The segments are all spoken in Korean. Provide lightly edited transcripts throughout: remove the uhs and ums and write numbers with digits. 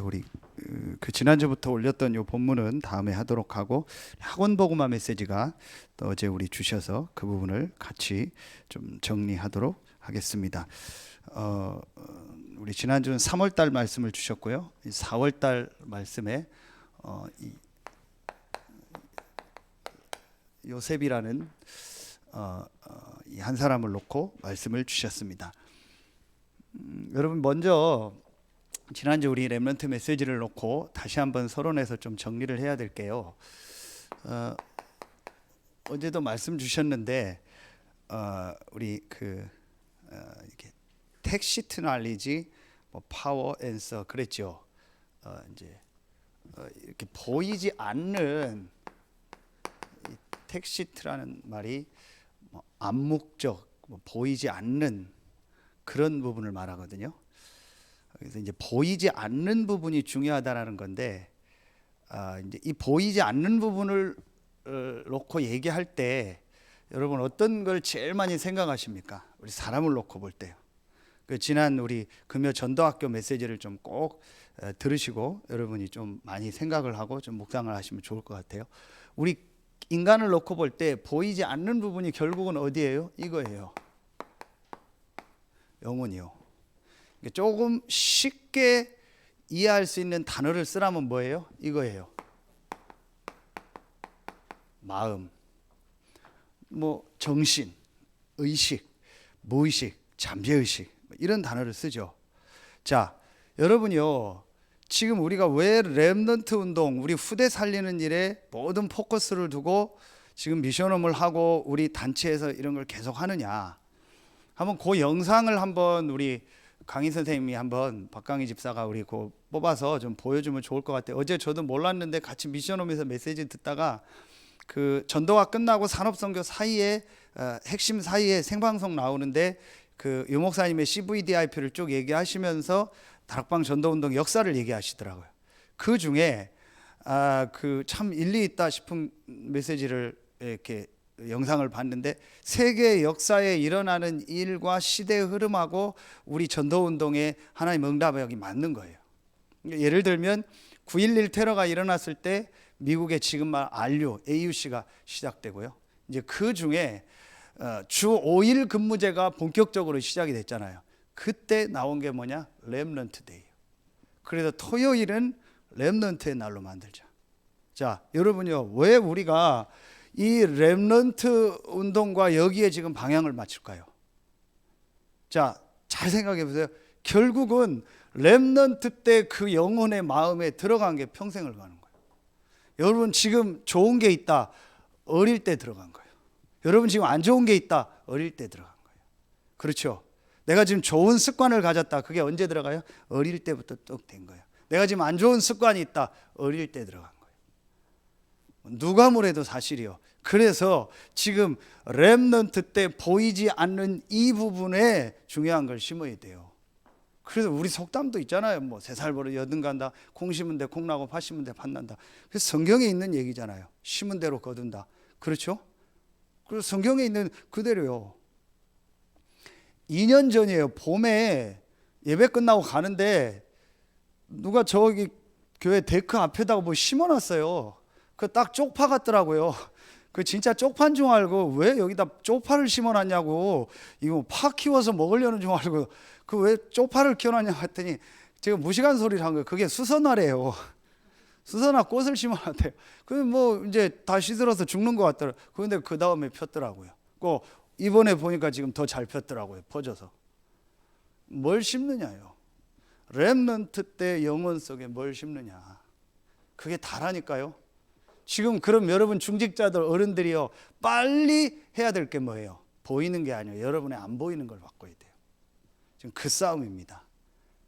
우리 그 지난주부터 올렸던 요 본문은 다음에 하도록 하고, 학원 복음화 메시지가 또 어제 우리 주셔서 그 부분을 같이 좀 정리하도록 하겠습니다. 우리 지난주는 3월달 말씀을 주셨고요. 4월달 말씀에 요셉이라는 이 한 사람을 놓고 말씀을 주셨습니다. 여러분, 먼저 지난주 우리 렘넌트 메시지를 놓고 다시 한번 서론에서 좀 정리를 해야 될게요. 어제도 말씀 주셨는데 우리 이렇게 텍시트 날리지 파워 앤서 그랬죠. 이제 이렇게 보이지 않는 이 텍시트라는 말이 암묵적, 보이지 않는 그런 부분을 말하거든요. 그래서 이제 보이지 않는 부분이 중요하다라는 건데, 이제 이 보이지 않는 부분을 놓고 얘기할 때 여러분 어떤 걸 제일 많이 생각하십니까? 우리 사람을 놓고 볼 때요. 그 지난 우리 금요 전도학교 메시지를 좀 꼭 들으시고 여러분이 좀 많이 생각을 하고 좀 묵상을 하시면 좋을 것 같아요. 우리 인간을 놓고 볼 때 보이지 않는 부분이 결국은 어디예요? 이거예요. 영혼이요. 조금 쉽게 이해할 수 있는 단어를 쓰라면 뭐예요? 이거예요. 마음, 정신, 의식, 무의식, 잠재의식, 이런 단어를 쓰죠. 자, 여러분이요, 지금 우리가 왜 렘넌트 운동, 우리 후대 살리는 일에 모든 포커스를 두고 지금 미션홈을 하고 우리 단체에서 이런 걸 계속 하느냐? 한번 그 영상을 한번 우리 강희 선생님이 한번 박강희 집사가 우리 그 뽑아서 좀 보여주면 좋을 것 같아요. 어제 저도 몰랐는데 같이 미션홈에서 메시지 듣다가 그 전도가 끝나고 산업선교 사이에 핵심 사이에 생방송 나오는데 그 유 목사님의 CVDIP를 쭉 얘기하시면서 다락방 전도운동 역사를 얘기하시더라고요. 그 중에 그 참 일리 있다 싶은 메시지를 이렇게 영상을 봤는데, 세계 역사에 일어나는 일과 시대의 흐름하고 우리 전도운동의 하나님 응답이 맞는 거예요. 예를 들면 9.11 테러가 일어났을 때 미국의 지금 말 AUC가 시작되고요. 이제 그 중에 주 5일 근무제가 본격적으로 시작이 됐잖아요. 그때 나온 게 뭐냐? 렘넌트 데이예요. 그래서 토요일은 렘넌트의 날로 만들자. 자, 여러분요, 왜 우리가 이 렘넌트 운동과 여기에 지금 방향을 맞출까요? 자, 잘 생각해 보세요. 결국은 렘넌트 때 그 영혼의 마음에 들어간 게 평생을 가는 거예요. 여러분 지금 좋은 게 있다, 어릴 때 들어간 거예요. 여러분 지금 안 좋은 게 있다, 어릴 때 들어간 거예요. 그렇죠? 내가 지금 좋은 습관을 가졌다, 그게 언제 들어가요? 어릴 때부터 뚝 된 거예요. 내가 지금 안 좋은 습관이 있다, 어릴 때 들어간 거예요. 누가 뭐래도 사실이요. 그래서 지금 렘넌트 때 보이지 않는 이 부분에 중요한 걸 심어야 돼요. 그래서 우리 속담도 있잖아요. 3살 버릇 여든 간다, 콩 심은 데 콩 나고 팥 심은 데 팥 난다. 그래서 성경에 있는 얘기잖아요. 심은 대로 거둔다. 그렇죠? 그래서 성경에 있는 그대로요. 2년 전이에요. 봄에 예배 끝나고 가는데 누가 저기 교회 데크 앞에다가 심어놨어요. 그 딱 쪽파 같더라고요. 그 진짜 쪽파인 줄 알고, 왜 여기다 쪽파를 심어놨냐고, 이거 파 키워서 먹으려는 줄 알고 그 왜 쪽파를 키워놨냐 했더니 제가 무식한 소리를 한 거예요. 그게 수선화래요. 수선화 꽃을 심어놨대요. 그 이제 다 시들어서 죽는 것 같더라고요. 그런데 그 다음에 폈더라고요. 이번에 보니까 지금 더 잘 폈더라고요. 퍼져서. 뭘 심느냐요. 렘넌트 때 영혼 속에 뭘 심느냐. 그게 다라니까요. 지금 그럼 여러분 중직자들 어른들이요, 빨리 해야 될 게 뭐예요? 보이는 게 아니에요. 여러분의 안 보이는 걸 바꿔야 돼요. 지금 그 싸움입니다.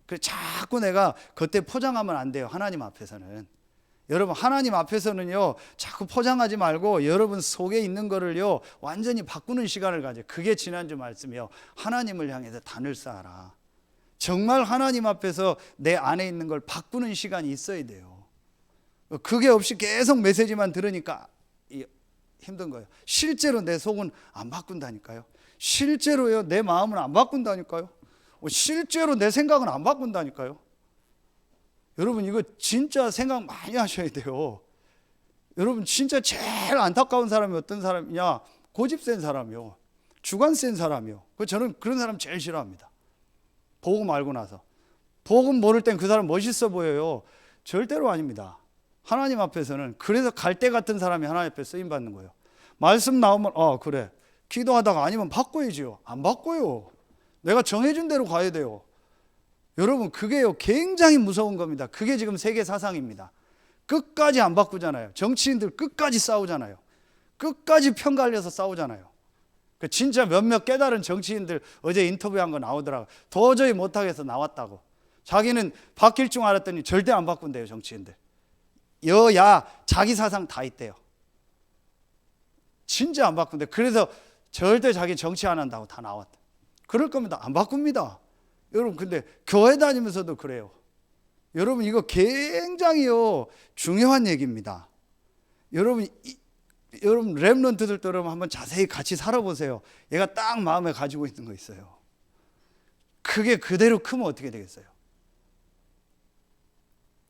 그래서 자꾸 내가 그때 포장하면 안 돼요. 하나님 앞에서는. 여러분 하나님 앞에서는요, 자꾸 포장하지 말고 여러분 속에 있는 거를요 완전히 바꾸는 시간을 가져요. 그게 지난주 말씀이요. 하나님을 향해서 단을 쌓아라. 정말 하나님 앞에서 내 안에 있는 걸 바꾸는 시간이 있어야 돼요. 그게 없이 계속 메시지만 들으니까 힘든 거예요. 실제로 내 속은 안 바꾼다니까요. 실제로요, 내 마음은 안 바꾼다니까요. 실제로 내 생각은 안 바꾼다니까요. 여러분 이거 진짜 생각 많이 하셔야 돼요. 여러분 진짜 제일 안타까운 사람이 어떤 사람이냐? 고집 센 사람이요. 주관 센 사람이요. 저는 그런 사람 제일 싫어합니다. 복음 알고 나서. 복음 모를 땐 그 사람 멋있어 보여요. 절대로 아닙니다. 하나님 앞에서는. 그래서 갈대 같은 사람이 하나님 앞에 쓰임 받는 거예요. 말씀 나오면 그래. 기도하다가 아니면 바꿔야지요. 안 바꿔요. 내가 정해준 대로 가야 돼요. 여러분 그게요 굉장히 무서운 겁니다. 그게 지금 세계 사상입니다. 끝까지 안 바꾸잖아요. 정치인들 끝까지 싸우잖아요. 끝까지 편 갈려서 싸우잖아요. 진짜 몇몇 깨달은 정치인들 어제 인터뷰한 거 나오더라고요. 도저히 못하겠어 나왔다고. 자기는 바뀔 줄 알았더니 절대 안 바꾼대요. 정치인들 여야 자기 사상 다 있대요. 진짜 안 바꾼대. 그래서 절대 자기 정치 안 한다고 다 나왔다. 그럴 겁니다. 안 바꿉니다. 여러분 근데 교회 다니면서도 그래요. 여러분 이거 굉장히요 중요한 얘기입니다. 여러분 렘넌트들도 여러분 한번 자세히 같이 살아보세요. 얘가 딱 마음에 가지고 있는 거 있어요. 그게 그대로 크면 어떻게 되겠어요?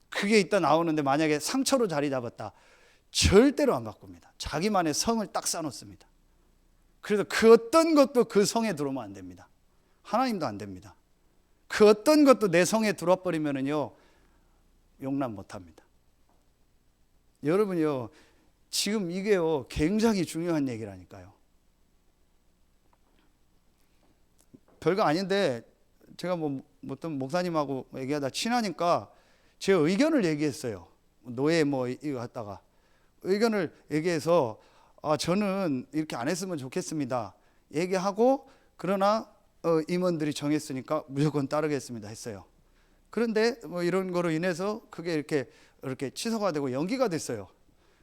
그게 있다 나오는데 만약에 상처로 자리 잡았다. 절대로 안 바꿉니다. 자기만의 성을 딱 쌓아놓습니다. 그래서 그 어떤 것도 그 성에 들어오면 안 됩니다. 하나님도 안 됩니다. 그 어떤 것도 내 성에 들어와 버리면은요 용납 못합니다. 여러분요 지금 이게요 굉장히 중요한 얘기라니까요. 별거 아닌데 제가 어떤 목사님하고 얘기하다 친하니까 제 의견을 얘기했어요. 노예 이거 했다가 의견을 얘기해서 저는 이렇게 안 했으면 좋겠습니다. 얘기하고 그러나 임원들이 정했으니까 무조건 따르겠습니다 했어요. 그런데 이런 거로 인해서 그게 이렇게 취소가 되고 연기가 됐어요.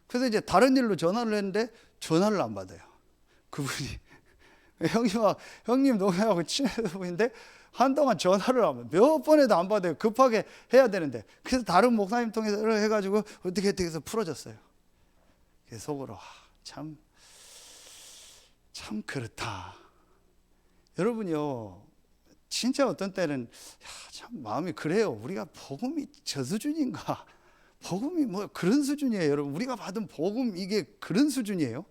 그래서 이제 다른 일로 전화를 했는데 전화를 안 받아요. 그분이 형님 노예하고 친해서 보이는데 한동안 전화를 안 받아요. 몇 번에도 안 받아요. 급하게 해야 되는데. 그래서 다른 목사님 통해서 해가지고 어떻게 해서 풀어졌어요. 그래서 속으로 참 그렇다. 여러분요 진짜 어떤 때는 참 마음이 그래요. 우리가 복음이 저 수준인가? 복음이 그런 수준이에요. 여러분 우리가 받은 복음 이게 그런 수준이에요?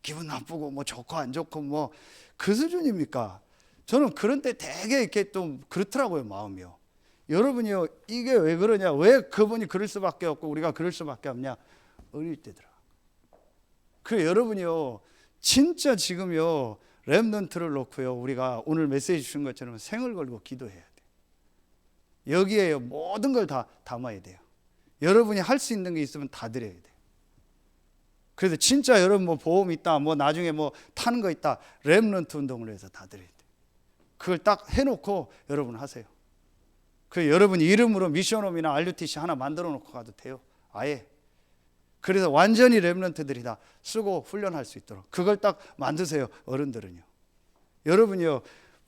기분 나쁘고 좋고 안 좋고 그 수준입니까? 저는 그런 때 되게 이렇게 좀 그렇더라고요. 마음이요. 여러분이요 이게 왜 그러냐? 왜 그분이 그럴 수밖에 없고 우리가 그럴 수밖에 없냐? 어릴 때더라. 그 여러분이요 진짜 지금요 렘넌트를 놓고요 우리가 오늘 메시지 주신 것처럼 생을 걸고 기도해야 돼. 여기에 모든 걸 다 담아야 돼요. 여러분이 할 수 있는 게 있으면 다 드려야 돼요. 그래서 진짜 여러분 보험 있다 나중에 타는 거 있다 렘넌트 운동을 해서 다 드려야 돼요. 그걸 딱 해놓고 여러분 하세요. 그 여러분 이름으로 미션홈이나 RUTC 하나 만들어 놓고 가도 돼요. 아예. 그래서 완전히 렘넌트들이 다 쓰고 훈련할 수 있도록 그걸 딱 만드세요. 어른들은요. 여러분요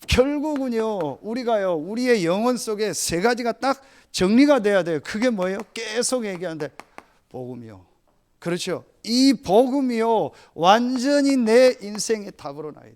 결국은요 우리가요 우리의 영혼 속에 세 가지가 딱 정리가 돼야 돼요. 그게 뭐예요? 계속 얘기하는데 복음이요. 그렇죠. 이 복음이요 완전히 내 인생의 답으로 나야 돼요.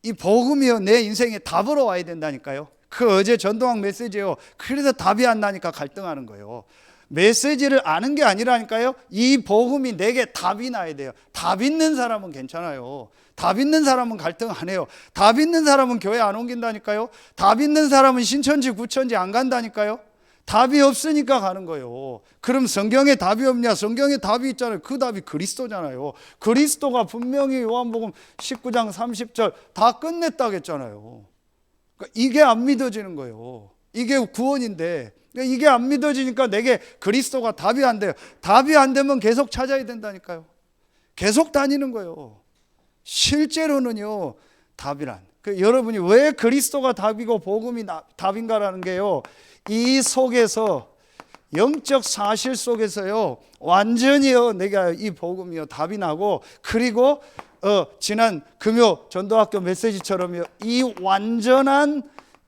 이 복음이요 내 인생의 답으로 와야 된다니까요. 그 어제 전도왕 메시지요. 그래서 답이 안 나니까 갈등하는 거예요. 메시지를 아는 게 아니라니까요. 이 복음이 내게 답이 나야 돼요. 답 있는 사람은 괜찮아요. 답 있는 사람은 갈등 안 해요. 답 있는 사람은 교회 안 옮긴다니까요. 답 있는 사람은 신천지 구천지 안 간다니까요. 답이 없으니까 가는 거예요. 그럼 성경에 답이 없냐? 성경에 답이 있잖아요. 그 답이 그리스도잖아요. 그리스도가 분명히 요한복음 19장 30절 다 끝냈다고 했잖아요. 그러니까 이게 안 믿어지는 거예요. 이게 구원인데 이게 안 믿어지니까 내게 그리스도가 답이 안 돼요. 답이 안 되면 계속 찾아야 된다니까요. 계속 다니는 거예요. 실제로는요 답이란 여러분이 왜 그리스도가 답이고 복음이 답인가라는 게요 이 속에서 영적 사실 속에서요 완전히요 내가 이 복음이요 답이 나고 그리고 지난 금요 전도학교 메시지처럼요 이 완전한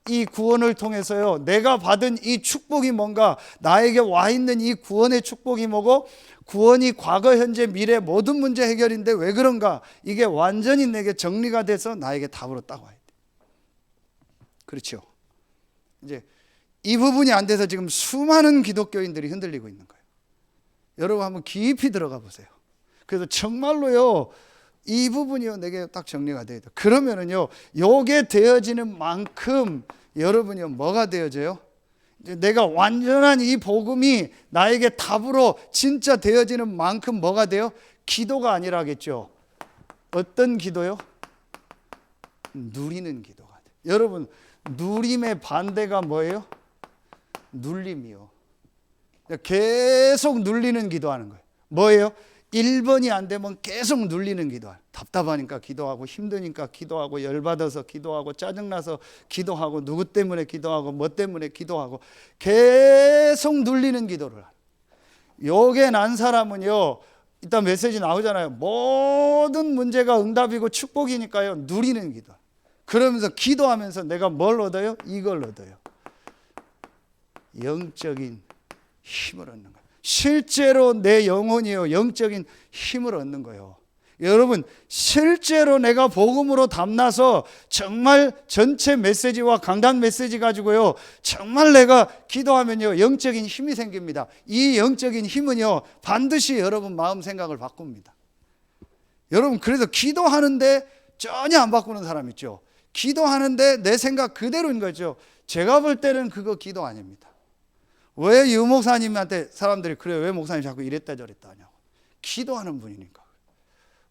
이 구원을 통해서요 내가 받은 이 축복이 뭔가 나에게 와 있는 이 구원의 축복이 뭐고 구원이 과거 현재 미래 모든 문제 해결인데 왜 그런가 이게 완전히 내게 정리가 돼서 나에게 답으로 딱 와야 돼. 그렇죠. 이제 이 부분이 안 돼서 지금 수많은 기독교인들이 흔들리고 있는 거예요. 여러분 한번 깊이 들어가 보세요. 그래서 정말로요, 이 부분이요 내게 딱 정리가 돼야 돼요. 그러면은요, 요게 되어지는 만큼 여러분이요 뭐가 되어져요? 이제 내가 완전한 이 복음이 나에게 답으로 진짜 되어지는 만큼 뭐가 돼요? 기도가 아니라겠죠. 어떤 기도요? 누리는 기도가 돼요. 여러분, 누림의 반대가 뭐예요? 눌림이요. 계속 눌리는 기도하는 거예요. 뭐예요? 1번이 안 되면 계속 눌리는 기도하는. 답답하니까 기도하고, 힘드니까 기도하고, 열받아서 기도하고, 짜증나서 기도하고, 누구 때문에 기도하고, 뭐 때문에 기도하고, 계속 눌리는 기도를 하는. 요게 난 사람은요, 이따 메시지 나오잖아요. 모든 문제가 응답이고 축복이니까요, 누리는 기도. 그러면서 기도하면서 내가 뭘 얻어요? 이걸 얻어요. 영적인 힘을 얻는 거예요. 실제로 내 영혼이요, 영적인 힘을 얻는 거예요. 여러분, 실제로 내가 복음으로 담나서 정말 전체 메시지와 강단 메시지 가지고요, 정말 내가 기도하면요, 영적인 힘이 생깁니다. 이 영적인 힘은요, 반드시 여러분 마음 생각을 바꿉니다. 여러분, 그래서 기도하는데 전혀 안 바꾸는 사람 있죠. 기도하는데 내 생각 그대로인 거죠. 제가 볼 때는 그거 기도 아닙니다. 왜 유 목사님한테 사람들이 그래요? 왜 목사님 자꾸 이랬다 저랬다 하냐고. 기도하는 분이니까.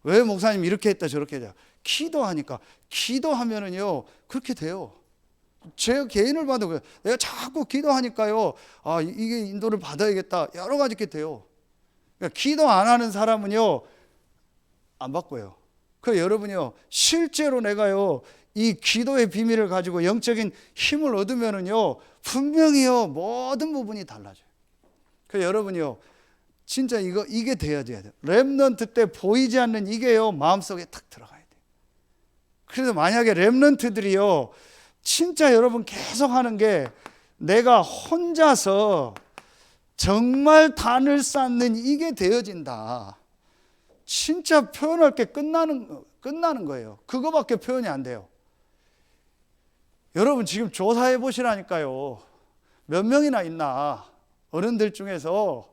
왜 목사님 이렇게 했다 저렇게 했다. 기도하니까. 기도하면은요 그렇게 돼요. 제 개인을 봐도 그래요. 내가 자꾸 기도하니까요, 아 이게 인도를 받아야겠다, 여러 가지 게 돼요. 그러니까 기도 안 하는 사람은요 안 바꿔요. 그 여러분이요, 실제로 내가요 이 기도의 비밀을 가지고 영적인 힘을 얻으면은요 분명히요 모든 부분이 달라져요. 그 여러분이요 진짜 이게 돼야 돼요. 렘넌트 때 보이지 않는 이게요 마음속에 탁 들어가야 돼요. 그래서 만약에 렘넌트들이요 진짜 여러분 계속 하는 게, 내가 혼자서 정말 단을 쌓는 이게 되어진다. 진짜 표현할 게 끝나는 거예요. 그거밖에 표현이 안 돼요. 여러분 지금 조사해 보시라니까요. 몇 명이나 있나? 어른들 중에서,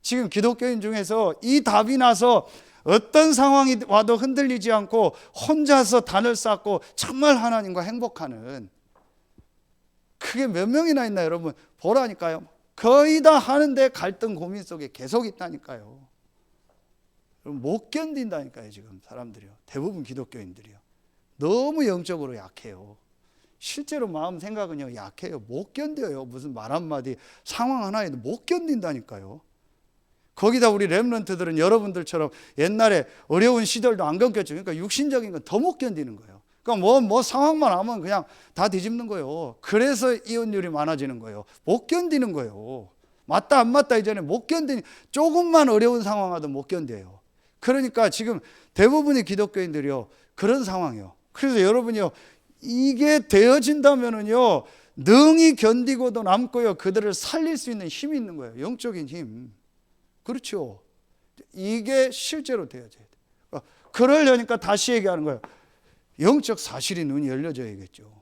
지금 기독교인 중에서 이 답이 나서 어떤 상황이 와도 흔들리지 않고 혼자서 단을 쌓고 정말 하나님과 행복하는, 그게 몇 명이나 있나 여러분 보라니까요. 거의 다 하는데 갈등 고민 속에 계속 있다니까요. 못 견딘다니까요. 지금 사람들이요, 대부분 기독교인들이요 너무 영적으로 약해요. 실제로 마음 생각은요 약해요. 못 견뎌요. 무슨 말 한마디 상황 하나에도 못 견딘다니까요. 거기다 우리 렘넌트들은 여러분들처럼 옛날에 어려운 시절도 안 겪었죠. 그러니까 육신적인 건 더 못 견디는 거예요. 그러니까 뭐 상황만 하면 그냥 다 뒤집는 거예요. 그래서 이혼율이 많아지는 거예요. 못 견디는 거예요. 맞다 안 맞다 이전에 못 견디니, 조금만 어려운 상황 하도 못 견뎌요. 그러니까 지금 대부분의 기독교인들이요 그런 상황이에요. 그래서 여러분이요 이게 되어진다면은요 능히 견디고도 남고요 그들을 살릴 수 있는 힘이 있는 거예요. 영적인 힘. 그렇죠. 이게 실제로 되어져야 돼요. 그러려니까 다시 얘기하는 거예요. 영적 사실이 눈이 열려져야겠죠.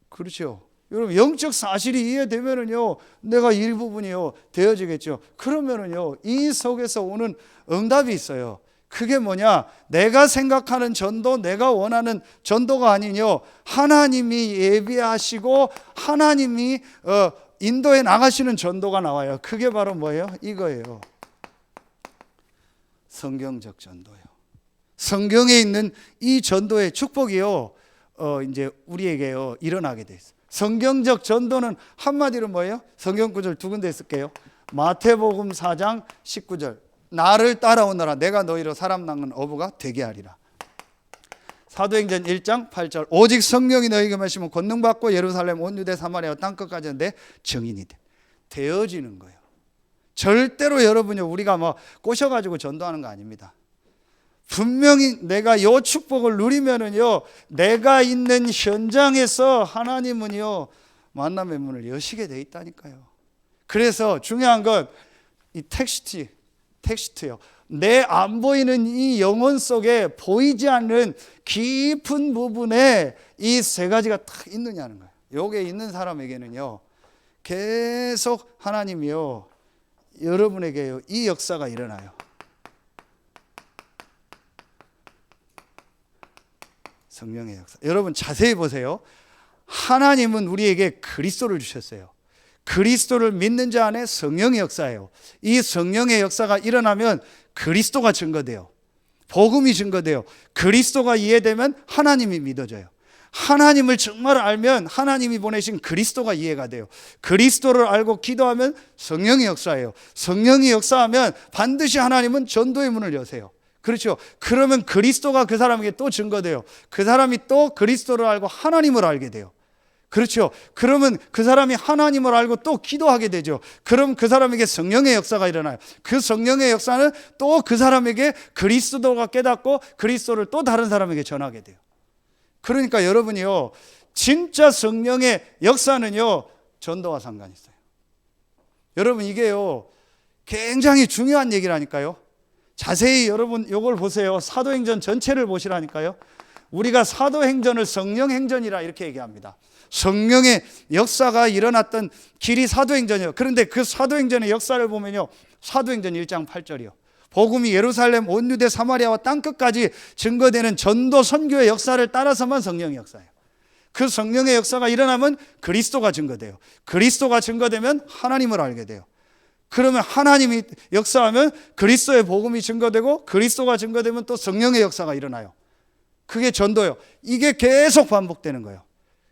그렇죠. 여러분 영적 사실이 이해되면은요 내가 이 부분이요 되어지겠죠. 그러면은요 이 속에서 오는 응답이 있어요. 그게 뭐냐? 내가 생각하는 전도, 내가 원하는 전도가 아니요 하나님이 예비하시고 하나님이 인도에 나가시는 전도가 나와요. 그게 바로 뭐예요? 이거예요. 성경적 전도예요. 성경에 있는 이 전도의 축복이요 이제 우리에게요 일어나게 돼 있어요. 성경적 전도는 한마디로 뭐예요? 성경 구절 두 군데 쓸게요. 마태복음 4장 19절. 나를 따라오너라. 내가 너희로 사람 낚는 어부가 되게 하리라. 사도행전 1장 8절. 오직 성령이 너희에게 마시면 권능 받고 예루살렘 온 유대 사마리아 땅끝까지 내 증인이 되어지는 거예요. 절대로 여러분요 우리가 뭐 꼬셔가지고 전도하는 거 아닙니다. 분명히 내가 이 축복을 누리면은요 내가 있는 현장에서 하나님은요 만남의 문을 여시게 돼 있다니까요. 그래서 중요한 건 이 텍스트요. 내 안 보이는 이 영혼 속에 보이지 않는 깊은 부분에 이 세 가지가 딱 있느냐는 거예요. 여기에 있는 사람에게는요 계속 하나님이요 여러분에게요 이 역사가 일어나요. 성령의 역사. 여러분 자세히 보세요. 하나님은 우리에게 그리스도를 주셨어요. 그리스도를 믿는 자 안에 성령의 역사예요. 이 성령의 역사가 일어나면 그리스도가 증거돼요. 복음이 증거돼요. 그리스도가 이해되면 하나님이 믿어져요. 하나님을 정말 알면 하나님이 보내신 그리스도가 이해가 돼요. 그리스도를 알고 기도하면 성령의 역사예요. 성령이 역사하면 반드시 하나님은 전도의 문을 여세요. 그렇죠. 그러면 그리스도가 그 사람에게 또 증거돼요. 그 사람이 또 그리스도를 알고 하나님을 알게 돼요. 그렇죠. 그러면 그 사람이 하나님을 알고 또 기도하게 되죠. 그럼 그 사람에게 성령의 역사가 일어나요. 그 성령의 역사는 또 그 사람에게 그리스도가 깨닫고 그리스도를 또 다른 사람에게 전하게 돼요. 그러니까 여러분이요, 진짜 성령의 역사는요, 전도와 상관이 있어요. 여러분 이게요, 굉장히 중요한 얘기라니까요. 자세히 여러분 이걸 보세요. 사도행전 전체를 보시라니까요. 우리가 사도행전을 성령행전이라 이렇게 얘기합니다. 성령의 역사가 일어났던 길이 사도행전이에요. 그런데 그 사도행전의 역사를 보면요, 사도행전 1장 8절이요. 복음이 예루살렘 온 유대 사마리아와 땅끝까지 증거되는 전도 선교의 역사를 따라서만 성령의 역사예요. 그 성령의 역사가 일어나면 그리스도가 증거돼요. 그리스도가 증거되면 하나님을 알게 돼요. 그러면 하나님이 역사하면 그리스도의 복음이 증거되고 그리스도가 증거되면 또 성령의 역사가 일어나요. 그게 전도예요. 이게 계속 반복되는 거예요.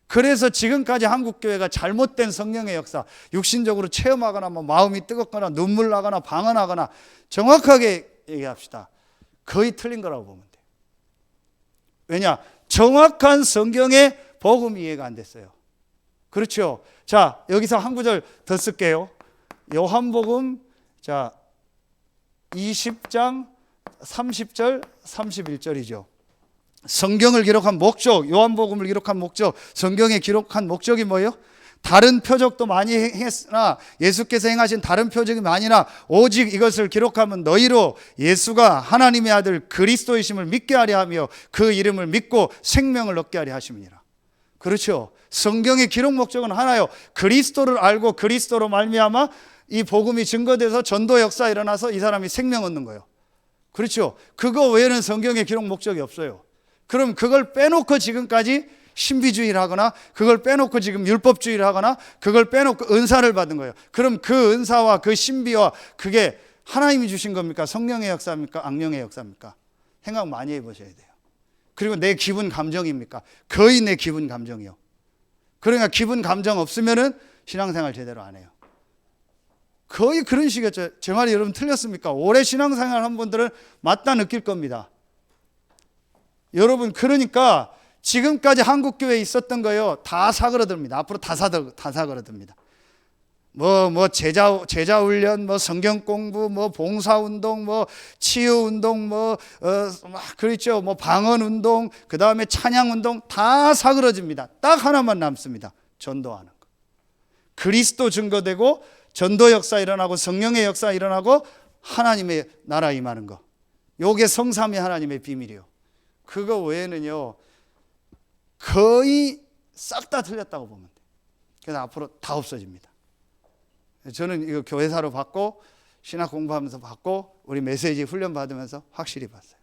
그래서 지금까지 한국교회가 잘못된 성령의 역사, 육신적으로 체험하거나 뭐 마음이 뜨겁거나 눈물 나거나 방언하거나, 정확하게 얘기합시다, 거의 틀린 거라고 보면 돼요. 왜냐? 정확한 성경의 복음이 이해가 안 됐어요. 그렇죠? 자, 여기서 한 구절 더 쓸게요. 요한복음 20장 30절 31절이죠. 성경을 기록한 목적, 요한복음을 기록한 목적, 성경에 기록한 목적이 뭐예요? 다른 표적도 많이 행했으나 예수께서 행하신 다른 표적이 많으나 오직 이것을 기록하면 너희로 예수가 하나님의 아들 그리스도이심을 믿게 하려 하며 그 이름을 믿고 생명을 얻게 하려 하심이니라. 그렇죠. 성경의 기록 목적은 하나요. 그리스도를 알고 그리스도로 말미암아 이 복음이 증거돼서 전도 역사 일어나서 이 사람이 생명 얻는 거예요. 그렇죠. 그거 외에는 성경의 기록 목적이 없어요. 그럼 그걸 빼놓고 지금까지 신비주의를 하거나 그걸 빼놓고 지금 율법주의를 하거나 그걸 빼놓고 은사를 받은 거예요. 그럼 그 은사와 그 신비와 그게 하나님이 주신 겁니까? 성령의 역사입니까? 악령의 역사입니까? 생각 많이 해보셔야 돼요. 그리고 내 기분 감정입니까? 거의 내 기분 감정이요. 그러니까 기분 감정 없으면은 신앙생활 제대로 안 해요. 거의 그런 식이었죠. 제 말이 여러분 틀렸습니까? 오래 신앙생활 한 분들은 맞다 느낄 겁니다. 여러분, 그러니까 지금까지 한국교회에 있었던 거요, 다 사그러듭니다. 앞으로 다 사그러듭니다. 제자 훈련, 성경 공부, 봉사 운동, 치유 운동, 그렇죠. 방언 운동, 그 다음에 찬양 운동 다 사그러집니다. 딱 하나만 남습니다. 전도하는 거. 그리스도 증거되고 전도 역사 일어나고 성령의 역사 일어나고 하나님의 나라 임하는 거. 요게 성삼위 하나님의 비밀이요. 그거 외에는요, 거의 싹 다 틀렸다고 보면 돼요. 그래서 앞으로 다 없어집니다. 저는 이거 교회사로 받고 신학 공부하면서 받고 우리 메시지 훈련 받으면서 확실히 봤어요.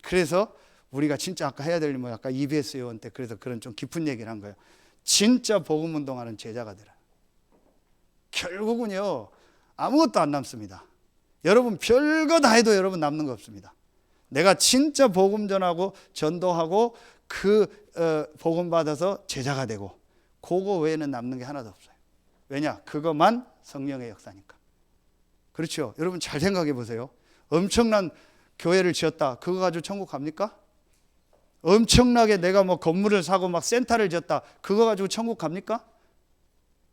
그래서 우리가 진짜 아까 해야 될 일, 아까 EBS 요원 때 그래서 그런 좀 깊은 얘기를 한 거예요. 진짜 복음 운동하는 제자가 되라. 결국은요, 아무것도 안 남습니다. 여러분 별거 다 해도 여러분 남는 거 없습니다. 내가 진짜 복음 전하고 전도하고 복음 받아서 제자가 되고 그거 외에는 남는 게 하나도 없어요. 왜냐? 그것만 성령의 역사니까. 그렇죠? 여러분 잘 생각해 보세요. 엄청난 교회를 지었다. 그거 가지고 천국 갑니까? 엄청나게 내가 건물을 사고 막 센터를 지었다. 그거 가지고 천국 갑니까?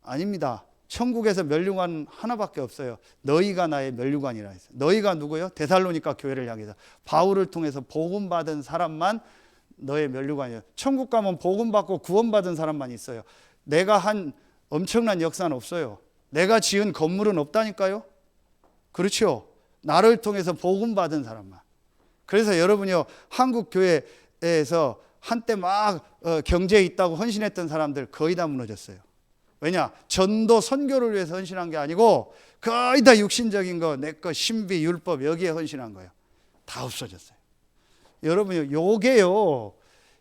아닙니다. 천국에서 면류관 하나밖에 없어요. 너희가 나의 면류관이라 했어요. 너희가 누구요? 데살로니가 교회를 향해서 바울을 통해서 복음 받은 사람만 너의 면류관이에요. 천국 가면 복음 받고 구원 받은 사람만 있어요. 내가 한 엄청난 역사는 없어요. 내가 지은 건물은 없다니까요. 그렇죠? 나를 통해서 복음 받은 사람만. 그래서 여러분이요, 한국 교회에서 한때 막 경제에 있다고 헌신했던 사람들 거의 다 무너졌어요. 왜냐? 전도 선교를 위해서 헌신한 게 아니고 거의 다 육신적인 거, 내 거, 신비, 율법 여기에 헌신한 거예요. 다 없어졌어요. 여러분요, 요게요,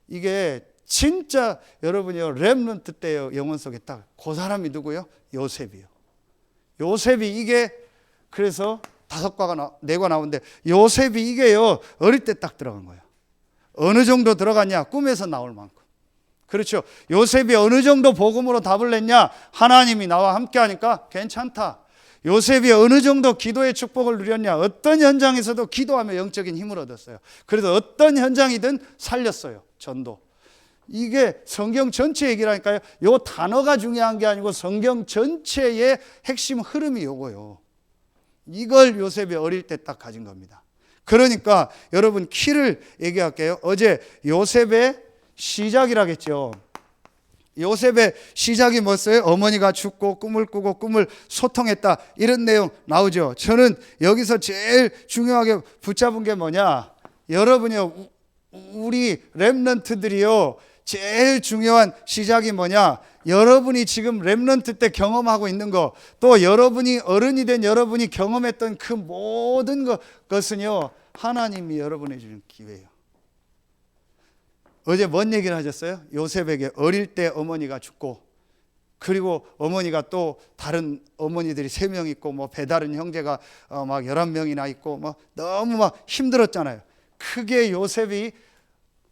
이게 진짜 여러분요, 렘넌트 때요, 영혼 속에 딱 그 사람이 누구요? 요셉이요. 요셉이 이게 그래서 5과가 4과 나오는데 요셉이 이게요, 어릴 때 딱 들어간 거예요. 어느 정도 들어갔냐? 꿈에서 나올 만큼. 그렇죠. 요셉이 어느 정도 복음으로 답을 냈냐? 하나님이 나와 함께 하니까 괜찮다. 요셉이 어느 정도 기도의 축복을 누렸냐? 어떤 현장에서도 기도하며 영적인 힘을 얻었어요. 그래서 어떤 현장이든 살렸어요. 전도. 이게 성경 전체 얘기라니까요. 요 단어가 중요한 게 아니고 성경 전체의 핵심 흐름이 요거요. 이걸 요셉이 어릴 때 딱 가진 겁니다. 그러니까 여러분 키를 얘기할게요. 어제 요셉의 시작이라겠죠. 요셉의 시작이 뭐였어요? 어머니가 죽고 꿈을 꾸고 꿈을 소통했다, 이런 내용 나오죠. 저는 여기서 제일 중요하게 붙잡은 게 뭐냐, 여러분이요, 우리 렘넌트들이요, 제일 중요한 시작이 뭐냐, 여러분이 지금 렘넌트 때 경험하고 있는 거, 또 여러분이 어른이 된 여러분이 경험했던 그 모든 것은요, 하나님이 여러분에게 주는 기회예요. 어제 뭔 얘기를 하셨어요? 요셉에게 어릴 때 어머니가 죽고, 그리고 어머니가 또 다른 어머니들이 3명 있고, 뭐 배다른 형제가 막 11명이나 있고, 뭐 너무 막 힘들었잖아요. 그게 요셉이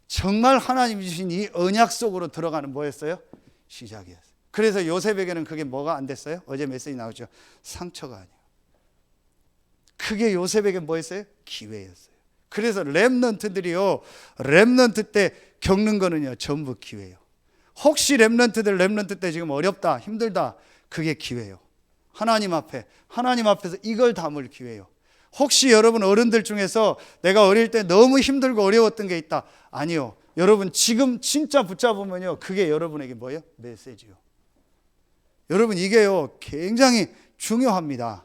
정말 하나님이 주신 이 언약 속으로 들어가는 뭐였어요? 시작이었어요. 그래서 요셉에게는 그게 뭐가 안 됐어요? 어제 메시지 나오죠. 상처가 아니에요. 그게 요셉에게 뭐였어요? 기회였어요. 그래서 렘넌트들이요, 렘넌트 때 겪는 거는요, 전부 기회예요. 혹시 렘넌트 때 지금 어렵다, 힘들다, 그게 기회예요. 하나님 앞에서 이걸 담을 기회예요. 혹시 여러분 어른들 중에서 내가 어릴 때 너무 힘들고 어려웠던 게 있다, 아니요. 여러분 지금 진짜 붙잡으면요, 그게 여러분에게 뭐예요? 메시지요. 여러분 이게요, 굉장히 중요합니다.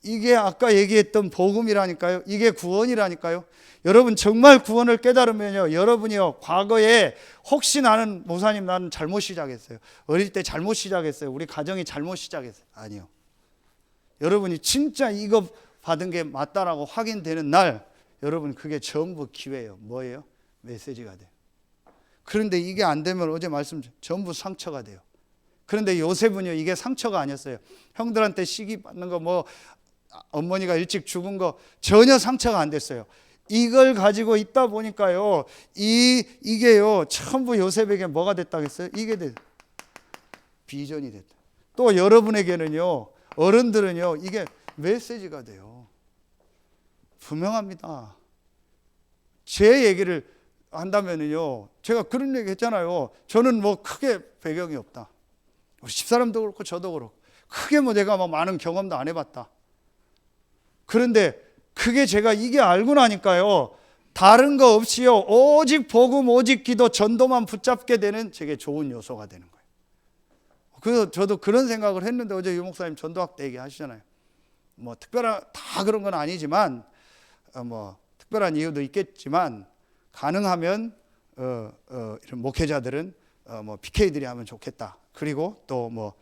이게 아까 얘기했던 복음이라니까요. 이게 구원이라니까요. 여러분 정말 구원을 깨달으면요, 여러분이요, 과거에 혹시 나는 목사님 나는 잘못 시작했어요, 어릴 때 잘못 시작했어요, 우리 가정이 잘못 시작했어요, 아니요. 여러분이 진짜 이거 받은 게 맞다라고 확인되는 날, 여러분 그게 전부 기회예요. 뭐예요? 메시지가 돼요. 그런데 이게 안 되면 어제 말씀 전부 상처가 돼요. 그런데 요셉은요, 이게 상처가 아니었어요. 형들한테 시기 받는 거, 뭐 어머니가 일찍 죽은 거 전혀 상처가 안 됐어요. 이걸 가지고 있다 보니까요, 이게요, 전부 요셉에게 뭐가 됐다고 했어요? 이게 비전이 됐다. 또 여러분에게는요, 어른들은요, 이게 메시지가 돼요. 분명합니다. 제 얘기를 한다면요, 제가 그런 얘기 했잖아요. 저는 뭐 크게 배경이 없다. 우리 집사람도 그렇고 저도 그렇고 크게 뭐 내가 뭐 많은 경험도 안 해봤다. 그런데 그게 제가 이게 알고 나니까요, 다른 거 없이요, 오직 복음, 오직 기도, 전도만 붙잡게 되는 제게 좋은 요소가 되는 거예요. 그래서 저도 그런 생각을 했는데, 어제 유 목사님 전도학 때 얘기하시잖아요. 뭐 특별한 다 그런 건 아니지만, 뭐 특별한 이유도 있겠지만, 가능하면 이런 목회자들은 뭐 PK들이 하면 좋겠다. 그리고 또 뭐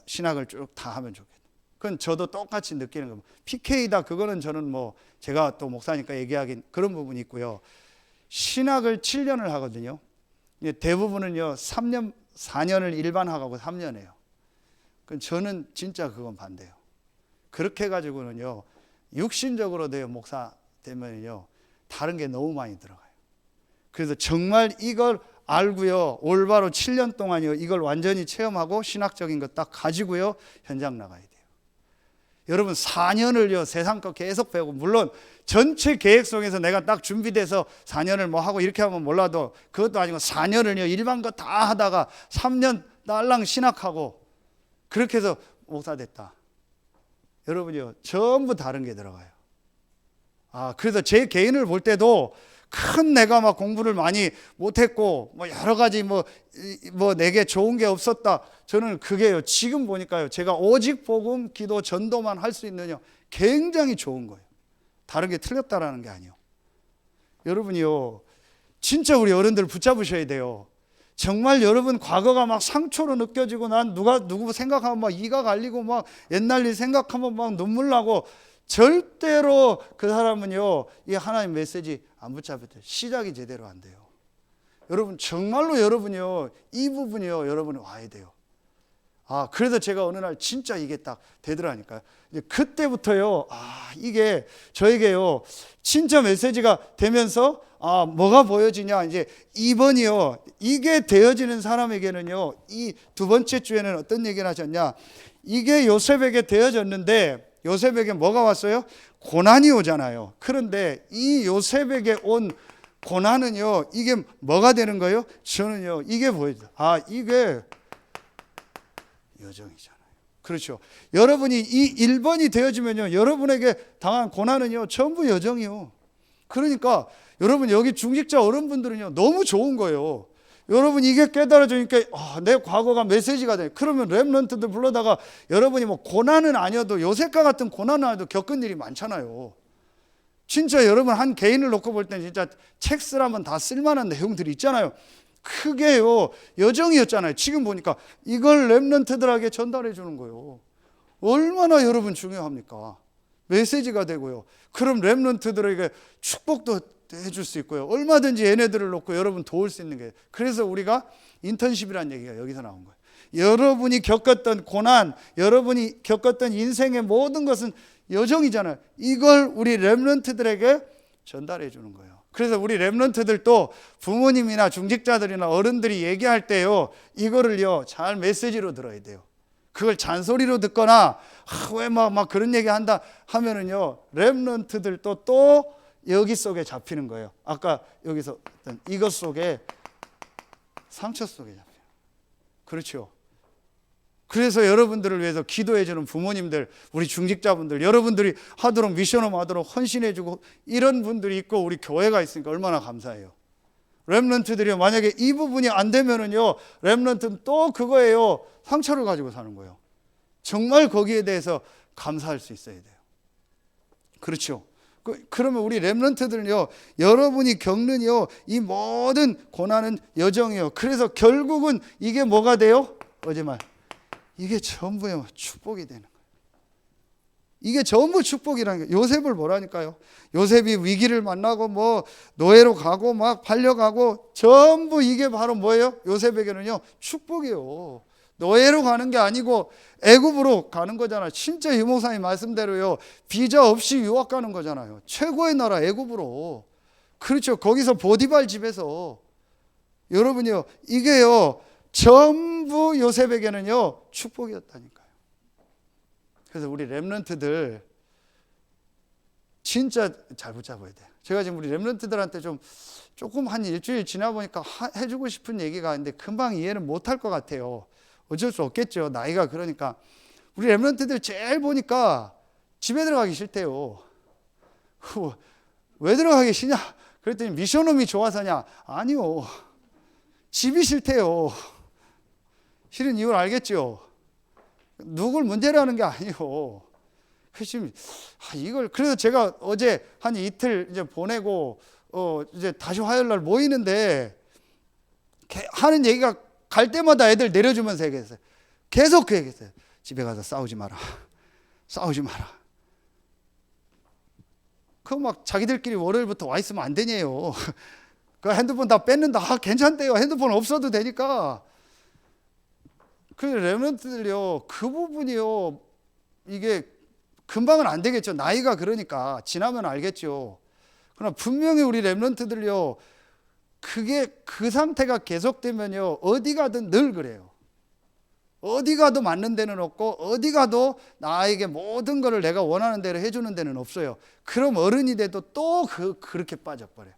신학을 쭉 다 하면 좋겠다. 그건 저도 똑같이 느끼는 겁니다. PK다 그거는 저는 뭐 제가 또 목사니까 얘기하긴 그런 부분이 있고요. 신학을 7년을 하거든요. 대부분은요 3년, 4년을 일반학하고 3년이에요. 그건 저는 진짜 그건 반대예요. 그렇게 해가지고는요, 육신적으로 돼요, 목사 되면요, 다른 게 너무 많이 들어가요. 그래서 정말 이걸 알고요, 올바로 7년 동안요, 이걸 완전히 체험하고 신학적인 거 딱 가지고요, 현장 나가야 돼요. 여러분 4년을요, 세상 거 계속 배우고, 물론 전체 계획 속에서 내가 딱 준비돼서 4년을 뭐 하고 이렇게 하면 몰라도, 그것도 아니고 4년을요, 일반 거 다 하다가 3년 딸랑 신학하고 그렇게 해서 목사 됐다. 여러분이요, 전부 다른 게 들어가요. 그래서 제 개인을 볼 때도 큰 내가 막 공부를 많이 못했고 뭐 여러 가지 뭐 내게 좋은 게 없었다. 저는 그게요, 지금 보니까요, 제가 오직 복음, 기도, 전도만 할 수 있느냐, 굉장히 좋은 거예요. 다른 게 틀렸다라는 게 아니에요. 여러분이요, 진짜 우리 어른들 붙잡으셔야 돼요. 정말 여러분 과거가 막 상처로 느껴지고 난 누구 생각하면 막 이가 갈리고 막 옛날 일 생각하면 막 눈물 나고 절대로 그 사람은요 이 하나님 메시지 안 붙잡을 때 시작이 제대로 안 돼요. 여러분 정말로 여러분이요 이 부분이요 여러분이 와야 돼요. 그래서 제가 어느 날 진짜 이게 딱 되더라니까요. 이제 그때부터요 이게 저에게요 진짜 메시지가 되면서 뭐가 보여지냐 이제 2번이요 이게 되어지는 사람에게는요 이 두 번째 주에는 어떤 얘기를 하셨냐, 이게 요셉에게 되어졌는데 요셉에게 뭐가 왔어요? 고난이 오잖아요. 그런데 이 요셉에게 온 고난은요 이게 뭐가 되는 거예요? 저는요 이게 보여요. 이게 여정이잖아요. 그렇죠. 여러분이 이 1번이 되어지면요 여러분에게 당한 고난은요 전부 여정이요. 그러니까 여러분 여기 중직자 어른분들은요 너무 좋은 거예요. 여러분 이게 깨달아지니까 내 과거가 메시지가 돼. 그러면 렘넌트들 불러다가 여러분이 뭐 고난은 아니어도 요셉과 같은 고난은 아니어도 겪은 일이 많잖아요. 진짜 여러분 한 개인을 놓고 볼 때는 진짜 책 쓰라면 다 쓸만한 내용들이 있잖아요. 크게요 여정이었잖아요. 지금 보니까 이걸 렘넌트들에게 전달해 주는 거예요. 얼마나 여러분 중요합니까? 메시지가 되고요. 그럼 렘넌트들에게 축복도 해줄 수 있고요. 얼마든지 얘네들을 놓고 여러분 도울 수 있는 게, 그래서 우리가 인턴십이라는 얘기가 여기서 나온 거예요. 여러분이 겪었던 고난, 여러분이 겪었던 인생의 모든 것은 여정이잖아요. 이걸 우리 렘넌트들에게 전달해 주는 거예요. 그래서 우리 렘넌트들도 부모님이나 중직자들이나 어른들이 얘기할 때요 이거를요 잘 메시지로 들어야 돼요. 그걸 잔소리로 듣거나 왜 막 그런 얘기 한다 하면은요 렘넌트들도 또 여기 속에 잡히는 거예요. 아까 여기서 어떤 이것 속에 상처 속에 잡혀요. 그렇죠. 그래서 여러분들을 위해서 기도해 주는 부모님들, 우리 중직자분들, 여러분들이 하도록 미션홈 하도록 헌신해 주고 이런 분들이 있고 우리 교회가 있으니까 얼마나 감사해요. 렘넌트들이 만약에 이 부분이 안 되면은요 렘넌트는 또 그거예요 상처를 가지고 사는 거예요. 정말 거기에 대해서 감사할 수 있어야 돼요. 그렇죠. 그러면 우리 렘넌트들은요 여러분이 겪는요 이 모든 고난은 여정이요. 그래서 결국은 이게 뭐가 돼요? 어제 말 이게 전부요 축복이 되는 거예요. 이게 전부 축복이라는 거예요. 요셉을 보라니까요. 요셉이 위기를 만나고 뭐 노예로 가고 막 팔려가고 전부 이게 바로 뭐예요? 요셉에게는요 축복이에요. 노예로 가는 게 아니고 애굽으로 가는 거잖아요. 진짜 유 목사님 말씀대로요 비자 없이 유학 가는 거잖아요. 최고의 나라 애굽으로. 그렇죠. 거기서 보디발 집에서 여러분이요 이게요 전부 요셉에게는요 축복이었다니까요. 그래서 우리 렘넌트들 진짜 잘 붙잡아야 돼요. 제가 지금 우리 렘넌트들한테 조금 한 일주일 지나 보니까 해주고 싶은 얘기가 있는데 금방 이해는 못할 것 같아요. 어쩔 수 없겠죠. 나이가 그러니까. 우리 렘넌트들 제일 보니까 집에 들어가기 싫대요. 왜 들어가기 싫냐? 그랬더니 미션홈이 좋아서냐? 아니요. 집이 싫대요. 싫은 이유를 알겠죠? 누굴 문제로 하는 게 아니요. 지금 이걸 그래서 제가 어제 한 이틀 이제 보내고 이제 다시 화요일 날 모이는데 하는 얘기가 갈 때마다 애들 내려주면서 얘기했어요. 계속 그 얘기했어요. 집에 가서 싸우지 마라. 싸우지 마라. 그거 막 자기들끼리 월요일부터 와 있으면 안 되냐요. 그 핸드폰 다 뺐는다. 괜찮대요. 핸드폰 없어도 되니까. 그 렘넌트들요. 그 부분이요. 이게 금방은 안 되겠죠. 나이가 그러니까 지나면 알겠죠. 그러나 분명히 우리 렘넌트들요. 그게 그 상태가 계속되면요 어디 가든 늘 그래요. 어디 가도 맞는 데는 없고 어디 가도 나에게 모든 것을 내가 원하는 대로 해주는 데는 없어요. 그럼 어른이 돼도 또 그렇게 빠져버려요.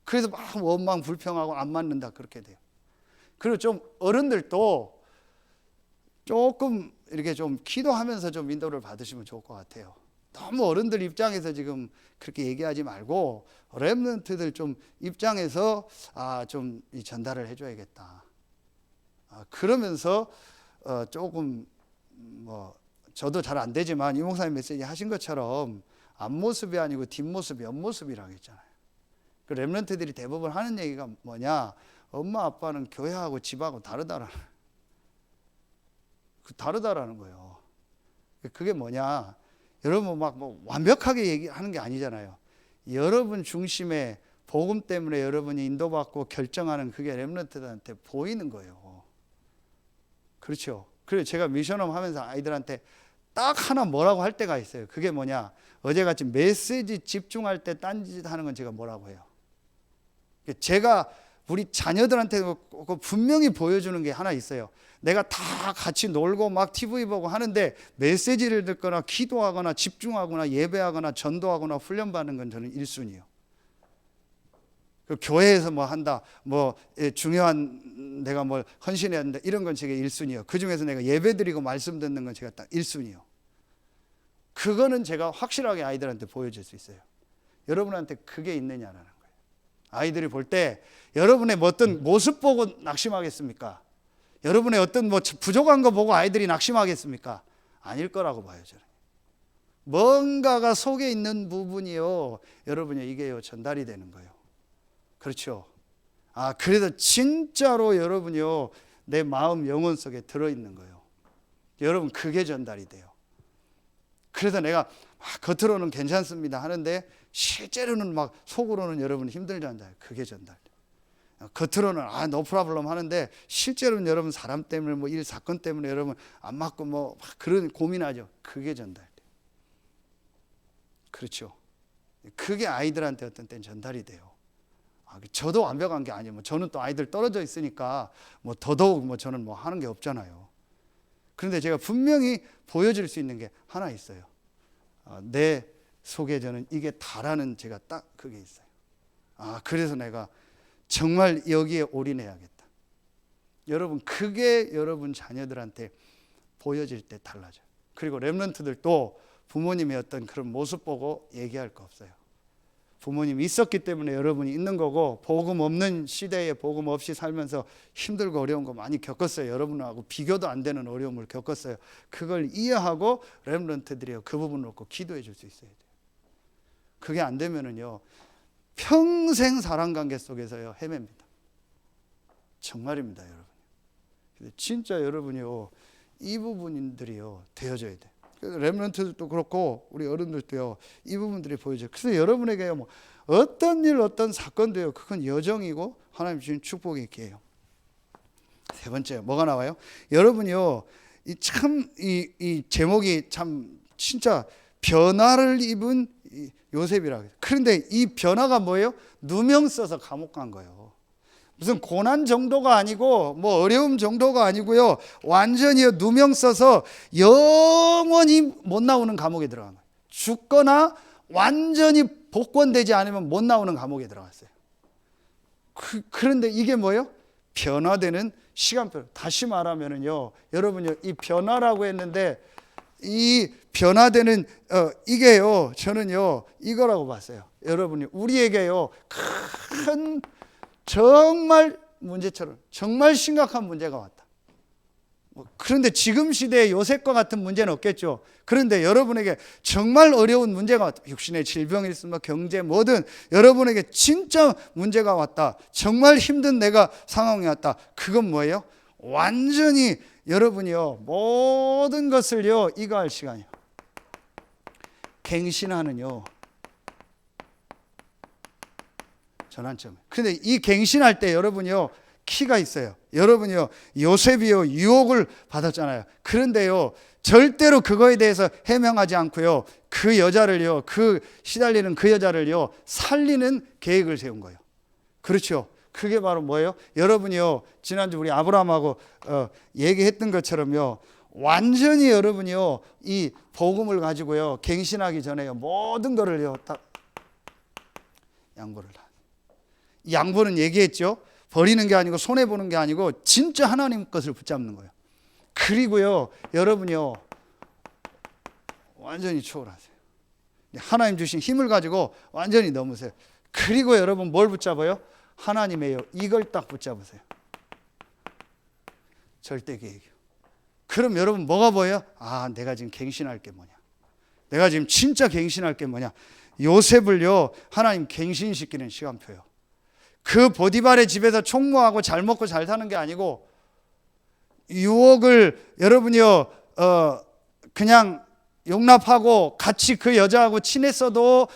그래서 막 원망 불평하고 안 맞는다 그렇게 돼요. 그리고 좀 어른들도 조금 이렇게 좀 기도하면서 좀 인도를 받으시면 좋을 것 같아요. 너무 어른들 입장에서 지금 그렇게 얘기하지 말고 렘넌트들 좀 입장에서 좀 이 전달을 해줘야겠다. 그러면서 조금 뭐 저도 잘 안 되지만 이 목사님 메시지 하신 것처럼 앞모습이 아니고 뒷모습이 옆모습이라고 했잖아요. 그 렘넌트들이 대부분 하는 얘기가 뭐냐? 엄마 아빠는 교회하고 집하고 다르다라는 거예요. 그게 뭐냐? 여러분 막 뭐 완벽하게 얘기하는 게 아니잖아요. 여러분 중심에 복음 때문에 여러분이 인도받고 결정하는 그게 렘넌트들한테 보이는 거예요. 그렇죠? 그래서 제가 미션홈 하면서 아이들한테 딱 하나 뭐라고 할 때가 있어요. 그게 뭐냐? 어제같이 메시지 집중할 때 딴짓 하는 건 제가 뭐라고 해요? 제가 우리 자녀들한테 분명히 보여주는 게 하나 있어요. 내가 다 같이 놀고 막 TV 보고 하는데 메시지를 듣거나 기도하거나 집중하거나 예배하거나 전도하거나 훈련받는 건 저는 1순위예요. 교회에서 뭐 한다, 뭐 중요한 내가 뭘 헌신해야 한다, 이런 건 제가 1순위예요. 그중에서 내가 예배 드리고 말씀 듣는 건 제가 딱 1순위예요. 그거는 제가 확실하게 아이들한테 보여줄 수 있어요. 여러분한테 그게 있느냐라는 거예요. 아이들이 볼 때 여러분의 뭐 어떤 모습 보고 낙심하겠습니까? 여러분의 어떤 뭐 부족한 거 보고 아이들이 낙심하겠습니까? 아닐 거라고 봐요, 저는. 뭔가가 속에 있는 부분이요, 여러분이 이게요 전달이 되는 거예요. 그렇죠? 그래도 진짜로 여러분이요 내 마음 영혼 속에 들어있는 거예요. 여러분 그게 전달이 돼요. 그래서 내가 겉으로는 괜찮습니다 하는데 실제로는 막 속으로는 여러분 힘들잖아요. 그게 전달돼요. 겉으로는 no problem 하는데 실제로는 여러분 사람 때문에 뭐 일 사건 때문에 여러분 안 맞고 뭐 그런 고민하죠. 그게 전달돼요. 그렇죠? 그게 아이들한테 어떤 때는 전달이 돼요. 저도 완벽한 게 아니에요. 저는 또 아이들 떨어져 있으니까 뭐 더더욱 뭐 저는 뭐 하는 게 없잖아요. 그런데 제가 분명히 보여줄 수 있는 게 하나 있어요. 내 속에 저는 이게 다라는 제가 딱 그게 있어요. 그래서 내가 정말 여기에 올인해야겠다. 여러분 그게 여러분 자녀들한테 보여질 때 달라져요. 그리고 렘넌트들도 부모님의 어떤 그런 모습 보고 얘기할 거 없어요. 부모님이 있었기 때문에 여러분이 있는 거고, 복음 없는 시대에 복음 없이 살면서 힘들고 어려운 거 많이 겪었어요. 여러분하고 비교도 안 되는 어려움을 겪었어요. 그걸 이해하고 렘넌트들이 그 부분을 놓고 기도해 줄 수 있어야 돼요. 그게 안 되면은요 평생 사랑관계 속에서요 헤맵니다. 정말입니다, 여러분. 진짜 여러분이요 이 부분들이요 되어져야 돼. 그래서 렘넌트들도 그렇고 우리 어른들도요 이 부분들이 보여져요. 그래서 여러분에게요 뭐 어떤 일 어떤 사건도요 그건 여정이고 하나님 주신 축복의 기회예요. 세 번째 뭐가 나와요? 여러분이요 이 제목이 참 진짜 변화를 입은 요셉이라고 해요. 그런데 이 변화가 뭐예요? 누명 써서 감옥 간 거예요. 무슨 고난 정도가 아니고 뭐 어려움 정도가 아니고요. 완전히 누명 써서 영원히 못 나오는 감옥에 들어간 거예요. 죽거나 완전히 복권되지 않으면 못 나오는 감옥에 들어갔어요. 그런데 이게 뭐예요? 변화되는 시간표. 다시 말하면은요, 여러분요, 이 변화라고 했는데 이 변화되는 이게요, 저는요 이거라고 봤어요. 여러분이 우리에게요 큰 정말 문제처럼 정말 심각한 문제가 왔다. 그런데 지금 시대에 요셉과 같은 문제는 없겠죠. 그런데 여러분에게 정말 어려운 문제가 왔다. 육신의 질병이 있으면 경제 뭐든 여러분에게 진짜 문제가 왔다. 정말 힘든 내가 상황이 왔다. 그건 뭐예요? 완전히 여러분이요 모든 것을요 이거할 시간이요. 갱신하는요 전환점. 그런데 이 갱신할 때 여러분이요 키가 있어요. 여러분이요 요셉이요 유혹을 받았잖아요. 그런데요 절대로 그거에 대해서 해명하지 않고요 그 여자를요 그 시달리는 그 여자를요 살리는 계획을 세운 거예요. 그렇죠. 그게 바로 뭐예요? 여러분이요 지난주 우리 아브라함하고 얘기했던 것처럼요 완전히 여러분이요 이 복음을 가지고요 갱신하기 전에요 모든 거를요 다 양보를 다. 양보는 얘기했죠. 버리는 게 아니고 손해 보는 게 아니고 진짜 하나님 것을 붙잡는 거예요. 그리고요 여러분이요 완전히 초월하세요. 하나님 주신 힘을 가지고 완전히 넘으세요. 그리고 여러분 뭘 붙잡아요? 하나님의요 이걸 딱 붙잡으세요. 절대 계획이요. 그럼 여러분 뭐가 보여요? 내가 지금 갱신할 게 뭐냐, 내가 지금 진짜 갱신할 게 뭐냐. 요셉을요 하나님 갱신시키는 시간표요. 그 보디발의 집에서 총무하고 잘 먹고 잘 사는 게 아니고 유혹을 여러분이요 그냥 용납하고 같이 그 여자하고 친했어도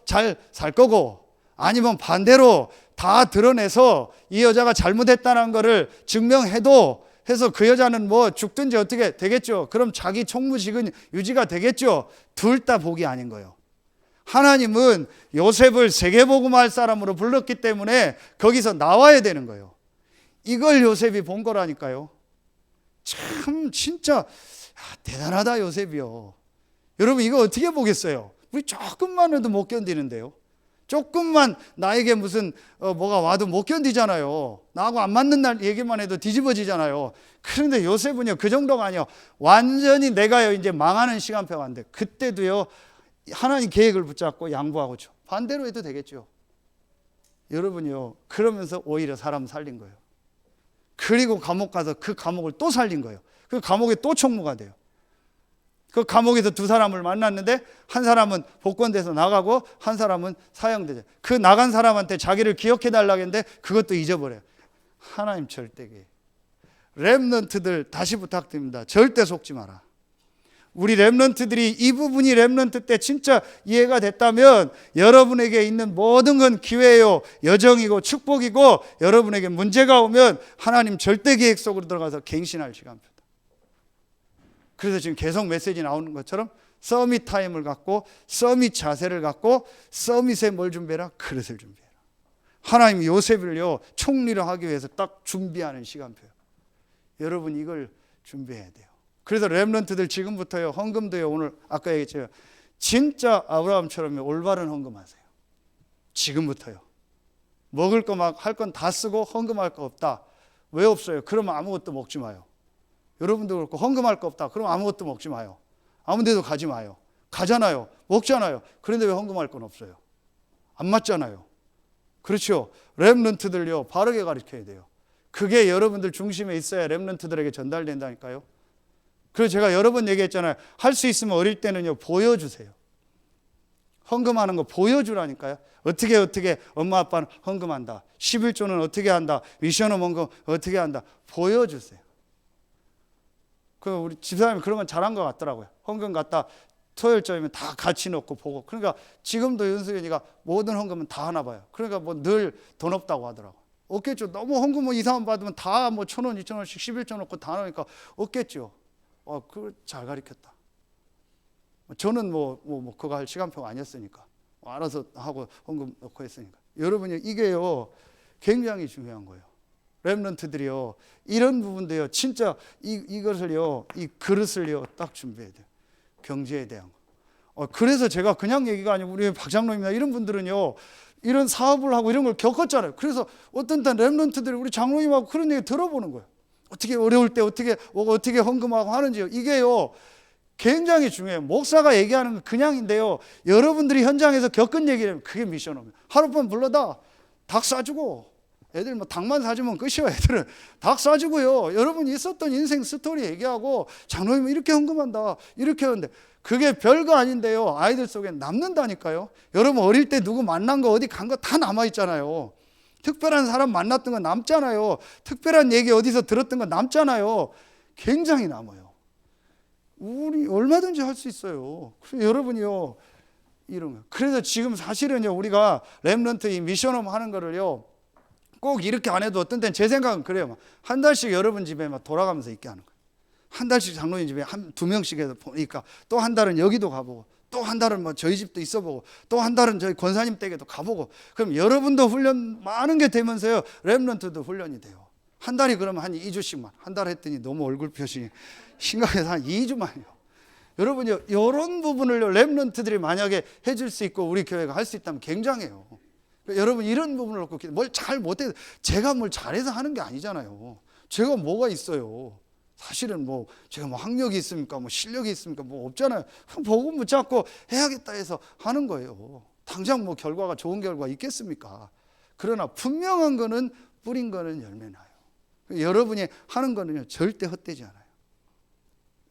잘 살 거고, 아니면 반대로 다 드러내서 이 여자가 잘못했다는 거를 증명해도 해서 그 여자는 뭐 죽든지 어떻게 되겠죠. 그럼 자기 총무직은 유지가 되겠죠. 둘 다 복이 아닌 거예요. 하나님은 요셉을 세계복음할 사람으로 불렀기 때문에 거기서 나와야 되는 거예요. 이걸 요셉이 본 거라니까요. 참 진짜 대단하다 요셉이요. 여러분 이거 어떻게 보겠어요? 우리 조금만 해도 못 견디는데요. 조금만 나에게 무슨 뭐가 와도 못 견디잖아요. 나하고 안 맞는 날 얘기만 해도 뒤집어지잖아요. 그런데 요셉은요 그 정도가 아니에요. 완전히 내가요 이제 망하는 시간표가 안 돼. 그때도요 하나님 계획을 붙잡고 양보하고 줘. 반대로 해도 되겠죠. 여러분요 그러면서 오히려 사람 살린 거예요. 그리고 감옥 가서 그 감옥을 또 살린 거예요. 그 감옥에 또 총무가 돼요. 그 감옥에서 두 사람을 만났는데 한 사람은 복권돼서 나가고 한 사람은 사형되죠. 그 나간 사람한테 자기를 기억해 달라고 했는데 그것도 잊어버려요. 하나님 절대계. 렘넌트들 다시 부탁드립니다. 절대 속지 마라. 우리 렘넌트들이 이 부분이 렘넌트 때 진짜 이해가 됐다면 여러분에게 있는 모든 건 기회예요. 여정이고 축복이고, 여러분에게 문제가 오면 하나님 절대 계획 속으로 들어가서 갱신할 시간표다. 그래서 지금 계속 메시지 나오는 것처럼 서밋 타임을 갖고 서밋 자세를 갖고 서밋에 뭘 준비해라? 그릇을 준비해라. 하나님 요셉을요 총리를 하기 위해서 딱 준비하는 시간표예요. 여러분 이걸 준비해야 돼요. 그래서 렘넌트들 지금부터요 헌금도요 오늘 아까 얘기했죠. 진짜 아브라함처럼 올바른 헌금하세요. 지금부터요. 먹을 거 막 할 건 다 쓰고 헌금할 거 없다. 왜 없어요? 그러면 아무것도 먹지 마요. 여러분도 그렇고 헌금할 거 없다. 그럼 아무것도 먹지 마요. 아무 데도 가지 마요. 가잖아요. 먹잖아요. 그런데 왜 헌금할 건 없어요? 안 맞잖아요. 그렇죠. 렘넌트들요 바르게 가르쳐야 돼요. 그게 여러분들 중심에 있어야 렘넌트들에게 전달된다니까요. 그래서 제가 여러 번 얘기했잖아요. 할 수 있으면 어릴 때는요 보여주세요. 헌금하는 거 보여주라니까요. 어떻게 엄마 아빠는 헌금한다. 11조는 어떻게 한다. 미션홈 헌금 어떻게 한다. 보여주세요. 그 우리 집사람이 그런 건 잘한 것 같더라고요. 헌금 갔다 토요일쯤이면 다 같이 넣고 보고. 그러니까 지금도 윤수연이가 모든 헌금은 다 하나 봐요. 그러니까 뭐 늘 돈 없다고 하더라고. 없겠죠. 너무 헌금 뭐 2, 3원 받으면 다 뭐 1,000원, 2,000원씩 11조 넣고 다 넣으니까 없겠죠. 그걸 잘 가르쳤다. 저는 뭐 그거 할 시간표가 아니었으니까 알아서 하고 헌금 넣고 했으니까. 여러분이 이게요 굉장히 중요한 거예요. 렘넌트들이요 이런 부분도요 진짜 이것을요 이 그릇을요 딱 준비해야 돼요. 경제에 대한 거. 그래서 제가 그냥 얘기가 아니고 우리 박 장로님이나 이런 분들은요 이런 사업을 하고 이런 걸 겪었잖아요. 그래서 어떤 때 렘넌트들이 우리 장로님하고 그런 얘기 들어보는 거예요. 어떻게 어려울 때 어떻게 헌금하고 하는지요. 이게요 굉장히 중요해요. 목사가 얘기하는 건 그냥인데요 여러분들이 현장에서 겪은 얘기라면 그게 미션입니다. 하룻밤 불러다 닭 싸주고, 애들 뭐 닭만 사주면 끝이요. 애들은 닭 싸주고요 여러분이 있었던 인생 스토리 얘기하고 장로님 이렇게 헌금한다 이렇게 하는데 그게 별거 아닌데요 아이들 속에 남는다니까요. 여러분 어릴 때 누구 만난 거 어디 간 거 다 남아있잖아요. 특별한 사람 만났던 거 남잖아요. 특별한 얘기 어디서 들었던 거 남잖아요. 굉장히 남아요. 우리 얼마든지 할 수 있어요. 그래서 여러분이요 이런 거. 그래서 지금 사실은요 우리가 렘넌트 이 미션홈 하는 거를요 꼭 이렇게 안 해도 어떤 때는 제 생각은 그래요. 한 달씩 여러분 집에 막 돌아가면서 있게 하는 거예요. 한 달씩 장로님 집에 두 명씩 해서 보니까 또 한 달은 여기도 가보고 또 한 달은 뭐 저희 집도 있어보고 또 한 달은 저희 권사님 댁에도 가보고. 그럼 여러분도 훈련 많은 게 되면서요 렘넌트도 훈련이 돼요. 한 달이 그러면 한 2주씩만. 한 달 했더니 너무 얼굴 표정이 심각해서 한 2주만요. 여러분요 이런 부분을 렘넌트들이 만약에 해줄 수 있고 우리 교회가 할 수 있다면 굉장해요. 여러분 이런 부분을 놓고 뭘 잘 못해서 제가 뭘 잘해서 하는 게 아니잖아요. 제가 뭐가 있어요. 사실은 뭐 제가 뭐 학력이 있습니까? 뭐 실력이 있습니까? 뭐 없잖아요. 복음 붙잡고 해야겠다 해서 하는 거예요. 당장 뭐 결과가 좋은 결과 있겠습니까? 그러나 분명한 거는 뿌린 거는 열매 나요. 여러분이 하는 거는요 절대 헛되지 않아요.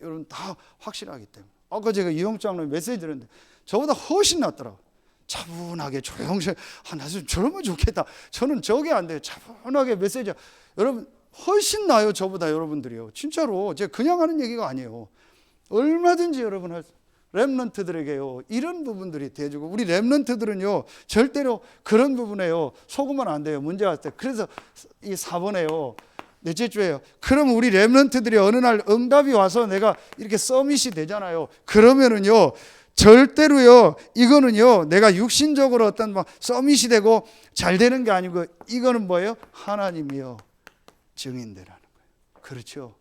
여러분 다 확실하기 때문에. 아까 제가 이용 장로님 메시지 들었는데 저보다 훨씬 낫더라고요. 차분하게 조용히 나 저러면 좋겠다. 저는 저게 안 돼요. 차분하게 메시지. 여러분 훨씬 나아요. 저보다 여러분들이요. 진짜로 제가 그냥 하는 얘기가 아니에요. 얼마든지 여러분 할 렘넌트들에게요 이런 부분들이 돼주고, 우리 렘넌트들은요 절대로 그런 부분에요 속으면 안 돼요. 문제 왔을 때. 그래서 이 4번에요 넷째 주에요. 그럼 우리 렘넌트들이 어느 날 응답이 와서 내가 이렇게 서밋이 되잖아요. 그러면은요 절대로요 이거는요 내가 육신적으로 어떤 뭐 서밋이 되고 잘 되는 게 아니고, 이거는 뭐예요? 하나님이요 증인되라는 거예요. 그렇죠.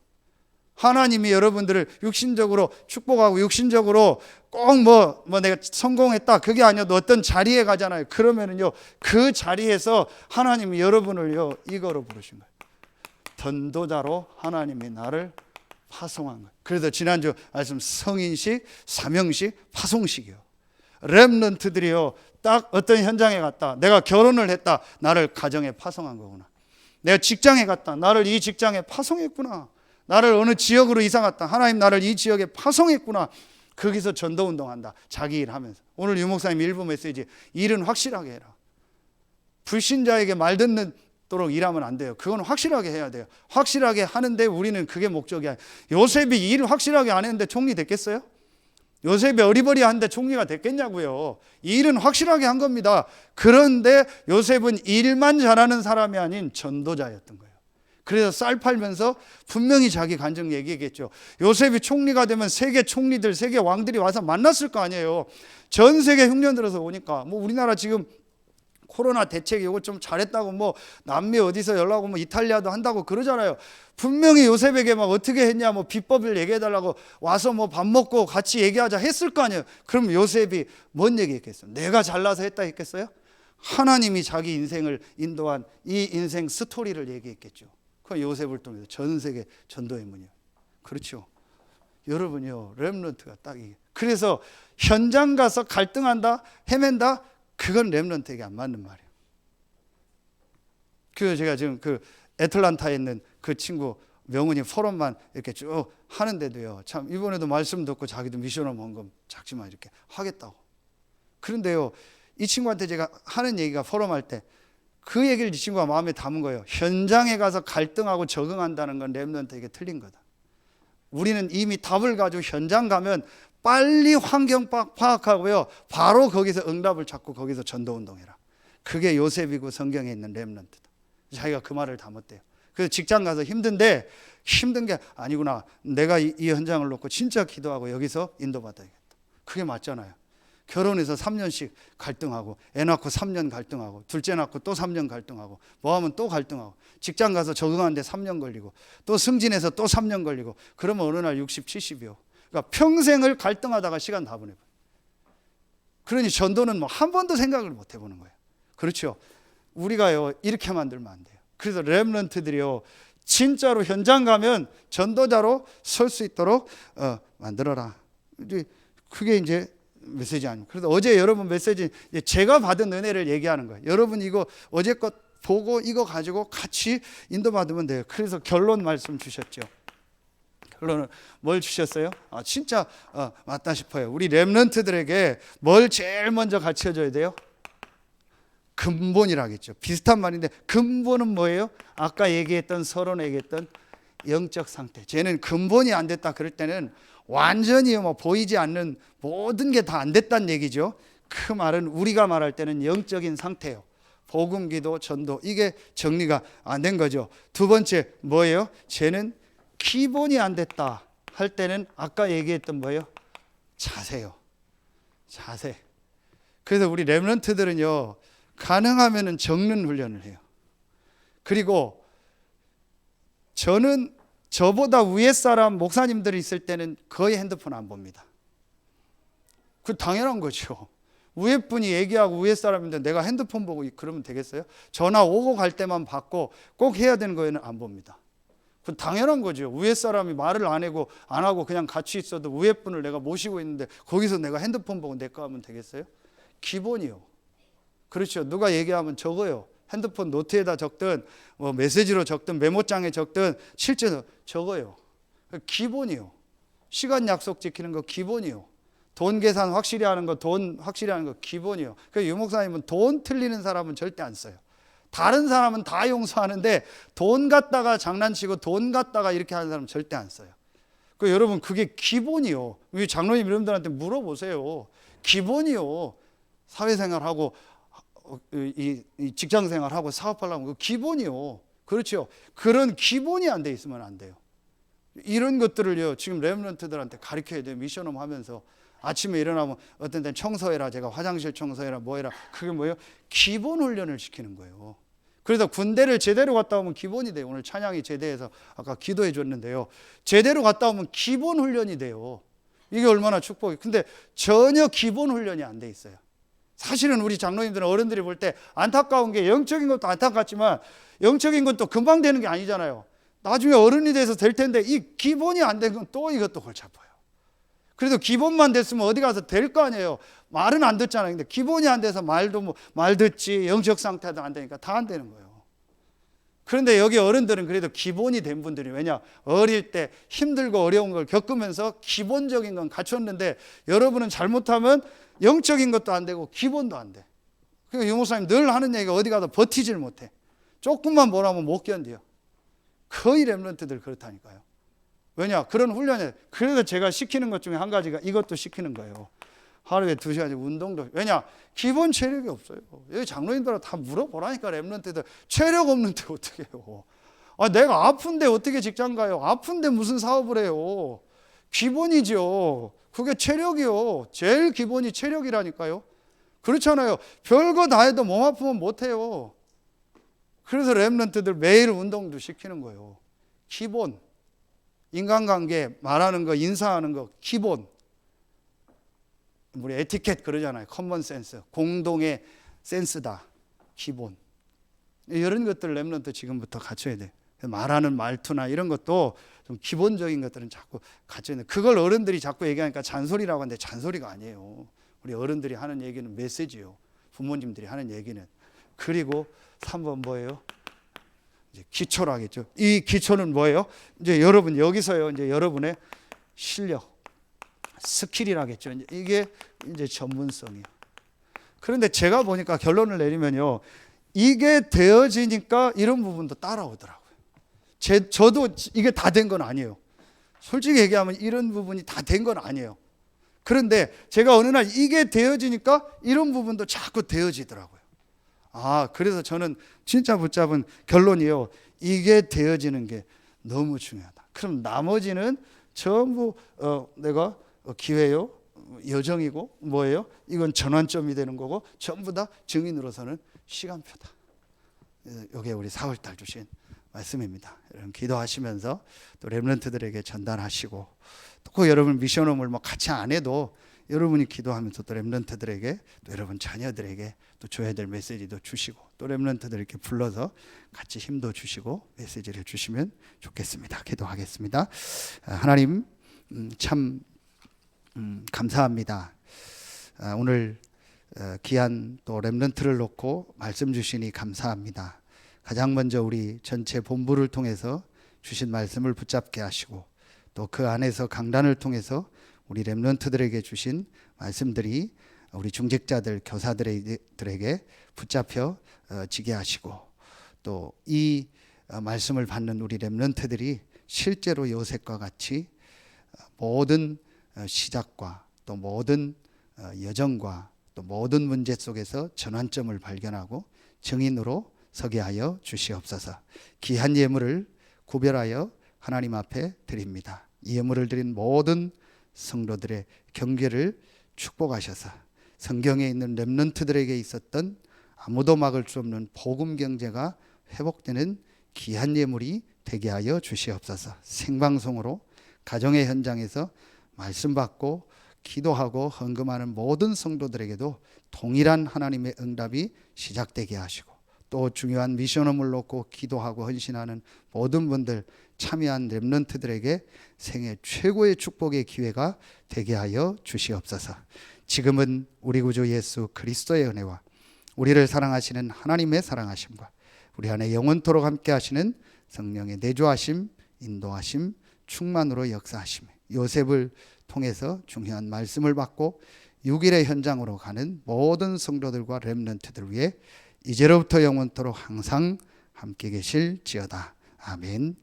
하나님이 여러분들을 육신적으로 축복하고 육신적으로 꼭 뭐 내가 성공했다 그게 아니어도 어떤 자리에 가잖아요. 그러면은요 그 자리에서 하나님이 여러분을요 이거로 부르신 거예요. 전도자로 하나님이 나를 파송한 거예요. 그래서 지난주 말씀 성인식, 사명식, 파송식이요. 렘넌트들이요 딱 어떤 현장에 갔다. 내가 결혼을 했다. 나를 가정에 파송한 거구나. 내가 직장에 갔다. 나를 이 직장에 파송했구나. 나를 어느 지역으로 이사 갔다. 하나님 나를 이 지역에 파송했구나. 거기서 전도운동한다. 자기 일하면서. 오늘 유 목사님 일부 메시지, 일은 확실하게 해라. 불신자에게 말 듣도록 일하면 안 돼요. 그건 확실하게 해야 돼요. 확실하게 하는데 우리는 그게 목적이 아니에요. 요셉이 일을 확실하게 안 했는데 총리 됐겠어요? 요셉이 어리버리한데 총리가 됐겠냐고요. 일은 확실하게 한 겁니다. 그런데 요셉은 일만 잘하는 사람이 아닌 전도자였던 거예요. 그래서 쌀 팔면서 분명히 자기 간증 얘기했겠죠. 요셉이 총리가 되면 세계 총리들, 세계 왕들이 와서 만났을 거 아니에요. 전 세계 흉년 들어서 오니까 뭐 우리나라 지금 코로나 대책 이거 좀 잘했다고 뭐 남미 어디서 연락 오면 이탈리아도 한다고 그러잖아요. 분명히 요셉에게 막 어떻게 했냐 뭐 비법을 얘기해 달라고 와서 뭐 밥 먹고 같이 얘기하자 했을 거 아니에요. 그럼 요셉이 뭔 얘기했겠어요? 내가 잘나서 했다 했겠어요? 하나님이 자기 인생을 인도한 이 인생 스토리를 얘기했겠죠. 그 요셉을 통해서 전 세계 전도의 문이요. 그렇죠. 여러분요 렘넌트가 딱 이게. 그래서 현장 가서 갈등한다, 헤맨다, 그건 렘넌트에게 안 맞는 말이에요. 그 제가 지금 그 애틀란타에 있는 그 친구 명훈이 포럼만 이렇게 쭉 하는데도요, 참 이번에도 말씀 듣고 자기도 미션을 원금 작지만 이렇게 하겠다고. 그런데요 이 친구한테 제가 하는 얘기가 포럼할 때 그 얘기를 이 친구가 마음에 담은 거예요. 현장에 가서 갈등하고 적응한다는 건 렘넌트에게 틀린 거다. 우리는 이미 답을 가지고 현장 가면 빨리 환경 파악하고요 바로 거기서 응답을 찾고 거기서 전도운동해라. 그게 요셉이고 성경에 있는 렘넌트다. 자기가 그 말을 담았대요. 그래서 직장 가서 힘든데 힘든 게 아니구나. 내가 이 현장을 놓고 진짜 기도하고 여기서 인도받아야겠다. 그게 맞잖아요. 결혼해서 3년씩 갈등하고, 애 낳고 3년 갈등하고, 둘째 낳고 또 3년 갈등하고, 뭐 하면 또 갈등하고, 직장 가서 적응하는데 3년 걸리고, 또 승진해서 또 3년 걸리고, 그러면 어느 날 60, 70이요. 그러니까 평생을 갈등하다가 시간 다 보내버려요. 그러니 전도는 뭐 한 번도 생각을 못 해보는 거예요. 그렇죠. 우리가요 이렇게 만들면 안 돼요. 그래서 렘넌트들이요 진짜로 현장 가면 전도자로 설 수 있도록 만들어라. 그게 이제 메시지 아닙니까? 그래서 어제 여러분 메시지 제가 받은 은혜를 얘기하는 거예요. 여러분 이거 어제 것 보고 이거 가지고 같이 인도받으면 돼요. 그래서 결론 말씀 주셨죠. 결론은 뭘 주셨어요? 진짜 맞다 싶어요. 우리 렘넌트들에게 뭘 제일 먼저 가르쳐줘야 돼요? 근본이라겠죠. 비슷한 말인데 근본은 뭐예요? 아까 얘기했던 서론에 얘기했던 영적 상태. 쟤는 근본이 안 됐다 그럴 때는 완전히 뭐 보이지 않는 모든 게 다 안 됐다는 얘기죠. 그 말은 우리가 말할 때는 영적인 상태예요. 복음, 기도, 전도 이게 정리가 안 된 거죠. 두 번째 뭐예요? 쟤는 기본이 안 됐다 할 때는 아까 얘기했던 뭐예요? 자세요. 자세. 그래서 우리 렘넌트들은요 가능하면은 적는 훈련을 해요. 그리고 저는 저보다 위에 사람 목사님들이 있을 때는 거의 핸드폰 안 봅니다. 그 당연한 거죠. 위에 분이 얘기하고 위에 사람인데 내가 핸드폰 보고 그러면 되겠어요? 전화 오고 갈 때만 받고 꼭 해야 되는 거에는 안 봅니다. 그 당연한 거죠. 위에 사람이 말을 안 하고 그냥 같이 있어도 위에 분을 내가 모시고 있는데 거기서 내가 핸드폰 보고 내 거 하면 되겠어요? 기본이요. 그렇죠. 누가 얘기하면 적어요. 핸드폰 노트에다 적든 뭐 메시지로 적든 메모장에 적든 실제로 적어요. 기본이요. 시간 약속 지키는 거 기본이요. 돈 계산 확실히 하는 거, 돈 확실히 하는 거 기본이요. 그래서 유 목사님은 돈 틀리는 사람은 절대 안 써요. 다른 사람은 다 용서하는데 돈 갖다가 장난치고 돈 갖다가 이렇게 하는 사람은 절대 안 써요. 여러분 그게 기본이요. 우리 장로님 여러분들한테 물어보세요. 기본이요. 사회생활하고 이 직장생활하고 사업하려면 그 기본이요. 그렇죠. 그런 기본이 안 돼 있으면 안 돼요. 이런 것들을요 지금 렘넌트들한테 가르쳐야 돼요. 미션홈 하면서 아침에 일어나면 어떤 때는 청소해라, 제가 화장실 청소해라, 뭐해라. 그게 뭐예요? 기본 훈련을 시키는 거예요. 그래서 군대를 제대로 갔다 오면 기본이 돼요. 오늘 찬양이 제대해서 아까 기도해 줬는데요, 제대로 갔다 오면 기본 훈련이 돼요. 이게 얼마나 축복이. 근데 전혀 기본 훈련이 안 돼 있어요. 사실은 우리 장로님들은 어른들이 볼 때 안타까운 게, 영적인 것도 안타깝지만 영적인 것도 금방 되는 게 아니잖아요. 나중에 어른이 돼서 될 텐데 이 기본이 안 된 건 또 이것도 골치 아파요. 그래도 기본만 됐으면 어디 가서 될 거 아니에요. 말은 안 듣잖아요. 근데 기본이 안 돼서 말도 말 듣지, 영적 상태도 안 되니까 다 안 되는 거예요. 그런데 여기 어른들은 그래도 기본이 된 분들이, 왜냐, 어릴 때 힘들고 어려운 걸 겪으면서 기본적인 건 갖췄는데, 여러분은 잘못하면 영적인 것도 안 되고 기본도 안 돼. 그러니까 유 목사님 늘 하는 얘기가 어디 가도 버티질 못해. 조금만 뭐라면 못 견뎌요. 거의 렘넌트들 그렇다니까요. 왜냐, 그런 훈련에. 그래서 제가 시키는 것 중에 한 가지가 이것도 시키는 거예요. 하루에 2시간씩 운동도. 왜냐, 기본 체력이 없어요. 여기 장로님들한테 다 물어보라니까. 렘넌트들 체력 없는데 어떻게 해요? 내가 아픈데 어떻게 직장 가요? 아픈데 무슨 사업을 해요? 기본이죠. 그게 체력이요. 제일 기본이 체력이라니까요. 그렇잖아요. 별거 다 해도 몸 아프면 못 해요. 그래서 렘넌트들 매일 운동도 시키는 거예요. 기본. 인간관계, 말하는 거, 인사하는 거, 기본. 우리 에티켓 그러잖아요. 커먼 센스. 공동의 센스다. 기본. 이런 것들 렘넌트 지금부터 갖춰야 돼. 말하는 말투나 이런 것도 좀 기본적인 것들은 자꾸 갖춰야 돼. 그걸 어른들이 자꾸 얘기하니까 잔소리라고 하는데 잔소리가 아니에요. 우리 어른들이 하는 얘기는 메시지요. 부모님들이 하는 얘기는. 그리고 3번 뭐예요? 이제 기초로 하겠죠. 이 기초는 뭐예요? 이제 여러분 여기서요. 이제 여러분의 실력, 스킬이라겠죠. 이게 이제 전문성이에요. 그런데 제가 보니까 결론을 내리면요, 이게 되어지니까 이런 부분도 따라오더라고요. 저도 이게 다 된 건 아니에요. 솔직히 얘기하면 이런 부분이 다 된 건 아니에요. 그런데 제가 어느 날 이게 되어지니까 이런 부분도 자꾸 되어지더라고요. 그래서 저는 진짜 붙잡은 결론이요, 이게 되어지는 게 너무 중요하다. 그럼 나머지는 전부 내가 기회요, 여정이고 뭐예요? 이건 전환점이 되는 거고 전부 다 증인으로서는 시간표다. 이게 우리 4월달 주신 말씀입니다. 여러분 기도하시면서 또 렘넌트들에게 전달하시고, 또 여러분 미션홈을 뭐 같이 안 해도 여러분이 기도하면서 또 렘넌트들에게, 또 여러분 자녀들에게 또 줘야 될 메시지도 주시고, 또 렘넌트들 이렇게 불러서 같이 힘도 주시고 메시지를 주시면 좋겠습니다. 기도하겠습니다. 하나님 참 감사합니다. 오늘 귀한 또 렘넌트를 놓고 말씀 주시니 감사합니다. 가장 먼저 우리 전체 본부를 통해서 주신 말씀을 붙잡게 하시고, 또 그 안에서 강단을 통해서 우리 렘넌트들에게 주신 말씀들이 우리 중직자들, 교사들에게 붙잡혀 지게 하시고, 또 이 말씀을 받는 우리 렘넌트들이 실제로 요셉과 같이 모든 시작과 또 모든 여정과 또 모든 문제 속에서 전환점을 발견하고 증인으로 서게 하여 주시옵소서. 귀한 예물을 구별하여 하나님 앞에 드립니다. 이 예물을 드린 모든 성도들의 경계를 축복하셔서 성경에 있는 렘넌트들에게 있었던 아무도 막을 수 없는 복음 경제가 회복되는 귀한 예물이 되게 하여 주시옵소서. 생방송으로 가정의 현장에서 말씀 받고 기도하고 헌금하는 모든 성도들에게도 동일한 하나님의 응답이 시작되게 하시고, 또 중요한 미션홈을 놓고 기도하고 헌신하는 모든 분들, 참여한 렘넌트들에게 생애 최고의 축복의 기회가 되게 하여 주시옵소서. 지금은 우리 구주 예수 그리스도의 은혜와 우리를 사랑하시는 하나님의 사랑하심과 우리 안에 영원토록 함께 하시는 성령의 내주하심, 인도하심, 충만으로 역사하심, 요셉을 통해서 중요한 말씀을 받고 6일의 현장으로 가는 모든 성도들과 렘넌트들 위해 이제로부터 영원토록 항상 함께 계실지어다. 아멘.